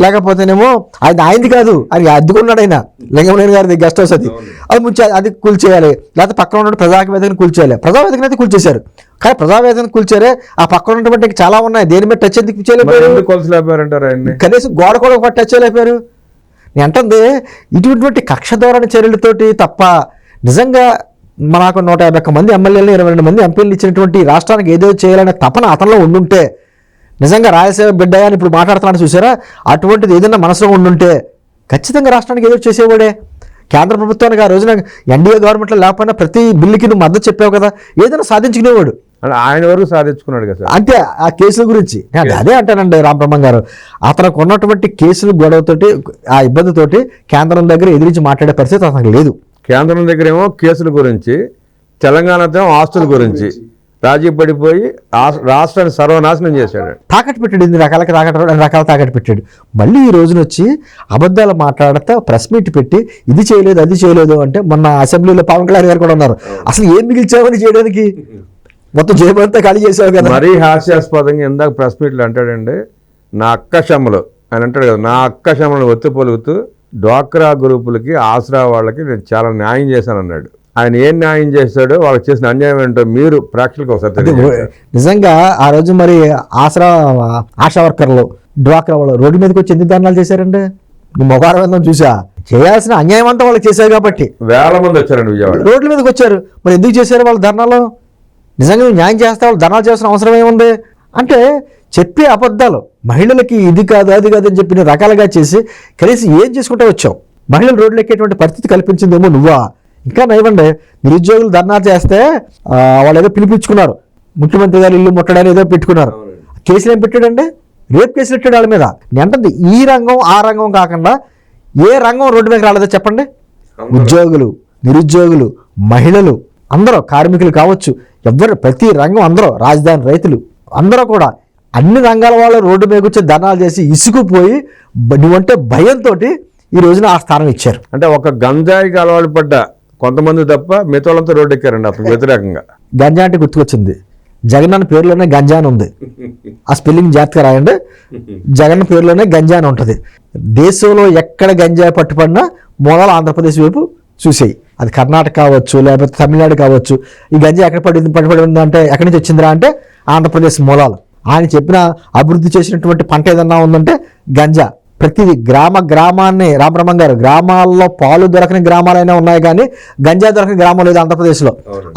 [SPEAKER 2] లేకపోతేనేమో అది ఆయనది కాదు, అది అద్దుకున్నాడు ఆయన లింగంలేని గారిది గెస్ట్ హౌస్, అది కూల్చేయాలి, లేకపోతే పక్కన ఉన్న ప్రజావేదికను కూల్చేయాలి. ప్రజావేదికను అయితే కూల్చేశారు, కానీ ప్రజావేదికను కూల్చారే, ఆ పక్కన ఉన్నటువంటి చాలా ఉన్నాయి, దేని మీద టచ్ ఎందుకు చేయలేకపోయారు? కనీసం గోడ కూడా టచ్ చేయలేకపోయారు. నేను అంటుంది ఇటువంటి కక్ష ధోరణి చర్యలతోటి తప్ప నిజంగా మనకు 151 మంది ఎమ్మెల్యేలు 22 మంది ఎంపీలు ఇచ్చినటువంటి రాష్ట్రానికి ఏదో చేయాలనే తపన అతనిలో ఉండుంటే, నిజంగా రాయలసీమ బిడ్డ అని ఇప్పుడు మాట్లాడుతున్నాడు చూసారా, అటువంటిది ఏదైనా మనసులో ఉండుంటే ఖచ్చితంగా రాష్ట్రానికి ఏదో చేసేవాడే. కేంద్ర ప్రభుత్వానికి ఆ రోజున ఎన్డీఏ గవర్నమెంట్లో లేకపోయినా ప్రతి బిల్లుకి నువ్వు మద్దతు చెప్పావు కదా, ఏదైనా సాధించుకునేవాడు.
[SPEAKER 1] ఆయన వరకు సాధించుకున్నాడు కదా.
[SPEAKER 2] అంతే, ఆ కేసుల గురించి అదే అంటానండి రామబ్రహ్మ గారు, అతనికి ఉన్నటువంటి కేసులు గొడవతోటి ఆ ఇబ్బందితోటి కేంద్రం దగ్గర ఎదిరించి మాట్లాడే పరిస్థితి అతనికి లేదు.
[SPEAKER 1] కేంద్రం దగ్గర ఏమో కేసుల గురించి, తెలంగాణతో ఆస్తుల గురించి, రాజీ పడిపోయి రాష్ట్రాన్ని సర్వనాశనం చేశాడు.
[SPEAKER 2] తాకట్టు పెట్టాడు, ఇన్ని రకాల తాకట్టు పెట్టాడు. మళ్ళీ ఈ రోజున వచ్చి అబద్ధాలు మాట్లాడతా ప్రెస్ మీట్ పెట్టి ఇది చేయలేదు అది చేయలేదు అంటే, మొన్న అసెంబ్లీలో పవన్ కళ్యాణ్ గారు కూడా ఉన్నారు, అసలు ఏం మిగిల్చావని చేయడానికి, మొత్తం జయభర్త ఖాళీ చేసావు కదా.
[SPEAKER 1] మరీ హాస్యాస్పదంగా ఇందాక ప్రెస్ మీట్లు అంటాడండి, నా అక్క శమ్మలు అని అంటాడు కదా, నా అక్క శమ్మలను ఒత్తి పలుకుతూ డ్వాక్రా గ్రూపులకి ఆసరా వాళ్ళకి నేను చాలా న్యాయం చేశాను అన్నాడు. ఆయన ఏం న్యాయం చేశాడో, వాళ్ళకి చేసిన అన్యాయం ఏంటో మీరు ప్రేక్షకులకు ఒకసారి తెలియజేయండి.
[SPEAKER 2] నిజంగా ఆ రోజు మరి ఆశా వర్కర్లు డ్వాక్రా వాళ్ళు రోడ్డు మీదకి వచ్చి ఎందుకు ధర్నాలు చేశారండి? నీ మొగారం చూసా, చేయాల్సిన అన్యాయం అంతా వాళ్ళకి చేశారు కాబట్టి
[SPEAKER 1] వేల మంది వచ్చారండి విజయవాడ,
[SPEAKER 2] రోడ్ల మీదకి వచ్చారు. మరి ఎందుకు చేశారు వాళ్ళు ధర్నాలు? నిజంగా న్యాయం చేస్తే వాళ్ళు ధర్నాలు చేయాల్సిన అవసరం ఏముంది అంటే, చెప్పే అబద్ధాలు మహిళలకి ఇది కాదు అది కాదు అని చెప్పి రకాలుగా చేసి కలిసి ఏం చేసుకుంటూ వచ్చావు? మహిళలు రోడ్లు ఎక్కేటువంటి పరిస్థితి కల్పించిందేమో నువ్వా? ఇంకా నయవండి, నిరుద్యోగులు ధర్నా చేస్తే వాళ్ళు ఏదో పిలిపించుకున్నారు, ముఖ్యమంత్రి గారు ఇల్లు ముట్టడానికి ఏదో పెట్టుకున్నారు. కేసులు ఏం పెట్టాడండి? రేపు కేసులు పెట్టాడు వాళ్ళ మీద. అంటే ఈ రంగం ఆ రంగం కాకుండా ఏ రంగం రోడ్డు మీద రాలేదో చెప్పండి? ఉద్యోగులు, నిరుద్యోగులు, మహిళలు, అందరూ కార్మికులు కావచ్చు, ఎవరు ప్రతి రంగం అందరూ, రాజధాని రైతులు అందరూ కూడా అన్ని రంగాల వాళ్ళు రోడ్డు మీద వచ్చి ధర్నాలు చేసి ఇసుకుపోయి నువ్వంటే భయంతో ఈ రోజున ఆ స్థానం ఇచ్చారు.
[SPEAKER 1] అంటే ఒక గంజాయికి అలవాటు పడ్డ కొంతమంది తప్ప మిగతా వాళ్ళంతా రోడ్డు ఎక్కారండి అతనికి వ్యతిరేకంగా.
[SPEAKER 2] గంజా అంటే గుర్తుకొచ్చింది, జగన్ అన్న పేరులోనే గంజా అని ఉంది. ఆ స్పెల్లింగ్ జాగ్రత్తగా రాయండి, జగన్ పేరులోనే గంజా అని ఉంటుంది. దేశంలో ఎక్కడ గంజా పట్టుపడినా మూలాలు ఆంధ్రప్రదేశ్ వైపు చూసేయి. అది కర్ణాటక కావచ్చు, లేకపోతే తమిళనాడు కావచ్చు. ఈ గంజా ఎక్కడ పట్టుబడింది అంటే ఎక్కడి నుంచి వచ్చిందిరా అంటే ఆంధ్రప్రదేశ్ మూలాలు. ఆయన చెప్పిన అభివృద్ధి చేసినటువంటి పంట ఏదన్నా ఉందంటే గంజా. ప్రతిదీ గ్రామాన్ని రామబ్రహ్మం గారు, గ్రామాల్లో పాలు దొరకని గ్రామాలైనా ఉన్నాయి కానీ గంజా దొరకని గ్రామం లేదు ఆంధ్రప్రదేశ్లో.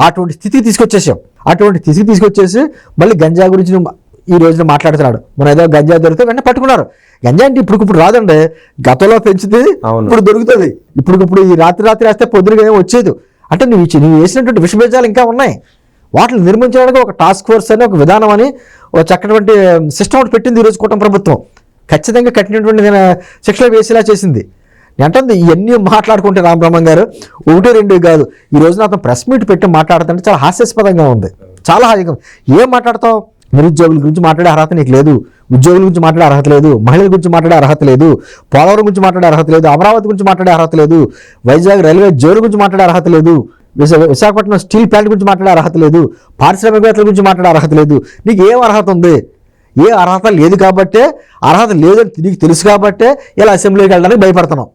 [SPEAKER 2] అటువంటి స్థితికి తీసుకొచ్చేసాం. అటువంటి స్థితికి తీసుకొచ్చేసి మళ్ళీ గంజా గురించి ఈ రోజున మాట్లాడుతున్నాడు. మన ఏదో గంజా దొరికితే వెంటనే పట్టుకున్నారు. గంజా అంటే ఇప్పుడు రాదండి, గతంలో పెంచితే ఇప్పుడు దొరుకుతుంది. ఇప్పుడు ఈ రాత్రి వేస్తే పొద్దునగా ఏం వచ్చేది అంటే, నువ్వు వేసినటువంటి విషబీజాలు ఇంకా ఉన్నాయి. వాటిని నిర్మించడానికి ఒక టాస్క్ ఫోర్స్ అని, ఒక విధానం అని, ఒక చక్కటి సిస్టమ్ ఒకటి పెట్టింది ఈరోజు కూటమి ప్రభుత్వం. ఖచ్చితంగా కట్టినటువంటి శిక్షలు వేసేలా చేసింది. అంటే ఇవన్నీ మాట్లాడుకుంటే రామబ్రహ్మం గారు ఒకటి రెండు కాదు, ఈ రోజున అతను ప్రెస్ మీట్ పెట్టి మాట్లాడుతుంటే చాలా హాస్యాస్పదంగా ఉంది. చాలా హాస్యం. ఏం మాట్లాడతావు? నిరుద్యోగుల గురించి మాట్లాడే అర్హత నీకు లేదు, ఉద్యోగుల గురించి మాట్లాడే అర్హత లేదు, మహిళల గురించి మాట్లాడే అర్హత లేదు, పోలవరం గురించి మాట్లాడే అర్హత లేదు, అమరావతి గురించి మాట్లాడే అర్హత లేదు, వైజాగ్ రైల్వే జోన్ గురించి మాట్లాడే అర్హత లేదు, విశాఖపట్నం స్టీల్ ప్లాంట్ గురించి మాట్లాడే అర్హత లేదు, పారిశ్రామికవేత్తల గురించి మాట్లాడే అర్హత లేదు. నీకు ఏం అర్హత ఉంది? ఏ అర్హత లేదు కాబట్టే, అర్హత లేదని నీకు తెలుసు కాబట్టే ఇలా అసెంబ్లీకి వెళ్ళడానికి భయపడుతున్నావు.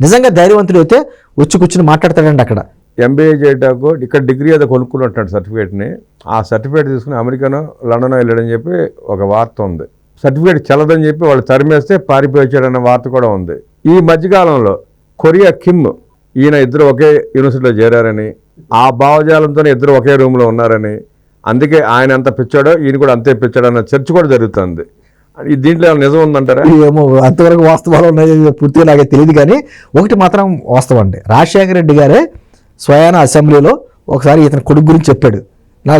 [SPEAKER 2] నిజంగా ధైర్యవంతుడు అయితే వచ్చి కూర్చుని మాట్లాడతాడండి. అక్కడ
[SPEAKER 1] ఎంబీఏ చేయటాకు ఇక్కడ డిగ్రీ ఏదో కొనుక్కున్నట్టు సర్టిఫికేట్ని, ఆ సర్టిఫికేట్ తీసుకుని అమెరికానో లండనో వెళ్ళాడని చెప్పి ఒక వార్త ఉంది. సర్టిఫికేట్ చెల్లదని చెప్పి వాళ్ళు తరిమేస్తే పారిపోయి వచ్చాడన్న వార్త కూడా ఉంది. ఈ మధ్యకాలంలో కొరియా కిమ్, ఈయన ఇద్దరు ఒకే యూనివర్సిటీలో చేరారని, ఆ భావజాలంతోనే ఇద్దరు ఒకే రూమ్లో ఉన్నారని, అందుకే ఆయన ఎంత పిచ్చాడో ఈయన కూడా అంతే పిచ్చాడన్న చర్చ కూడా జరుగుతుంది. దీంట్లో నిజం ఉందంటారా?
[SPEAKER 2] ఏమో, అంతవరకు వాస్తవాలు ఉన్నాయి పూర్తిగా నాకే తెలియదు. కానీ ఒకటి మాత్రం వాస్తవం అండి, రాజశేఖర రెడ్డి గారే స్వయాన అసెంబ్లీలో ఒకసారి ఇతని కొడుకు గురించి చెప్పాడు. నా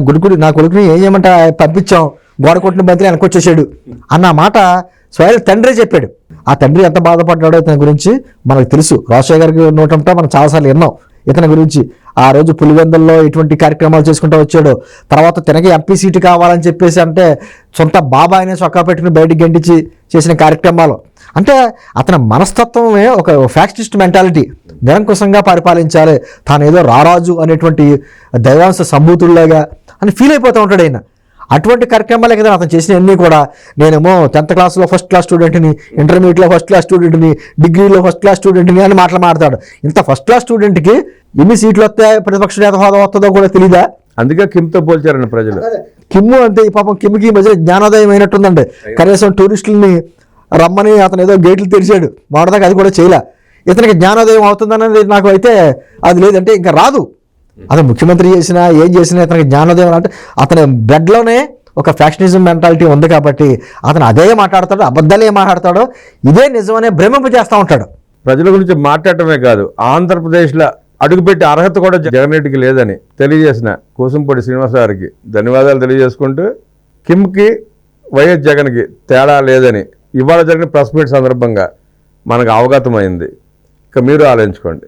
[SPEAKER 2] కొడుకుని ఏం చేయమంటే పంపించాం, గోడ కొట్టిన మంత్రి వెనకొచ్చేసాడు అన్న మాట స్వయాన తండ్రే చెప్పాడు. ఆ తండ్రి ఎంత బాధపడ్డాడో ఇతని గురించి మనకు తెలుసు. రాజశేఖర గారికి నోటంతా మనం చాలాసార్లు విన్నాం ఇతని గురించి. ఆ రోజు పులివెందుల్లో ఎటువంటి కార్యక్రమాలు చేసుకుంటూ వచ్చాడు. తర్వాత తినకి ఎంపీ సీటు కావాలని చెప్పేసి అంటే సొంత బాబాయినే చొక్కా పెట్టుకుని బయటికి గంటించి చేసిన కార్యక్రమాలు. అంటే అతని మనస్తత్వమే ఒక ఫ్యాక్సిస్ట్ మెంటాలిటీ, నిరంకుశంగా పరిపాలించాలి, తాను ఏదో రారాజు అనేటువంటి దైవాంశ సంభూతుల్లాగా అని ఫీల్ అయిపోతూ ఉంటాడు ఆయన. అటువంటి కార్యక్రమాలే కదా అతను చేసినవన్నీ కూడా. నేనేమో 10th క్లాస్లో ఫస్ట్ క్లాస్ స్టూడెంట్ని, ఇంటర్మీడియట్లో ఫస్ట్ క్లాస్ స్టూడెంట్ని, డిగ్రీలో ఫస్ట్ క్లాస్ స్టూడెంట్ని అని మాట్లాడతాడు. ఇంత ఫస్ట్ క్లాస్ స్టూడెంట్కి ఎన్ని సీట్లు వస్తే ప్రతిపక్ష నేత హోదా వస్తుందో కూడా తెలీదా?
[SPEAKER 1] అందుకే కిమ్తో పోల్చారండి ప్రజలు.
[SPEAKER 2] కిమ్ము అంతే. ఈ పాపం కిమ్కి మధ్య జ్ఞానోదయం అయినట్టుందండి. కనీసం టూరిస్టులని రమ్మని అతను ఏదో గేట్లు తెరిచాడు, వాడదాకా అది కూడా చేయలే. ఇతనికి జ్ఞానోదయం అవుతుందన్నది నాకు అయితే అది లేదంటే ఇంకా రాదు. అతను ముఖ్యమంత్రి చేసినా ఏం చేసినా ఇతనికి జ్ఞానోదయం అంటే అతని బ్లడ్లోనే ఒక ఫ్యాక్షనిజం మెంటాలిటీ ఉంది కాబట్టి అతను అదే మాట్లాడతాడు, అబద్ధాలే మాట్లాడతాడు, ఇదే నిజమనే భ్రమింపజేస్తూ ఉంటాడు.
[SPEAKER 1] ప్రజల గురించి మాట్లాడటమే కాదు, ఆంధ్రప్రదేశ్లో అడుగుపెట్టే అర్హత కూడా జగన్ రెడ్డికి లేదని తెలియజేసిన కోసంపూడి శ్రీనివాస గారికి ధన్యవాదాలు తెలియజేసుకుంటూ, కిమ్కి వైఎస్ జగన్కి తేడా లేదని ఇవాళ జరిగిన ప్రెస్ మీట్ సందర్భంగా మనకు అవగతమైంది. ఇక మీరు ఆలోచించుకోండి.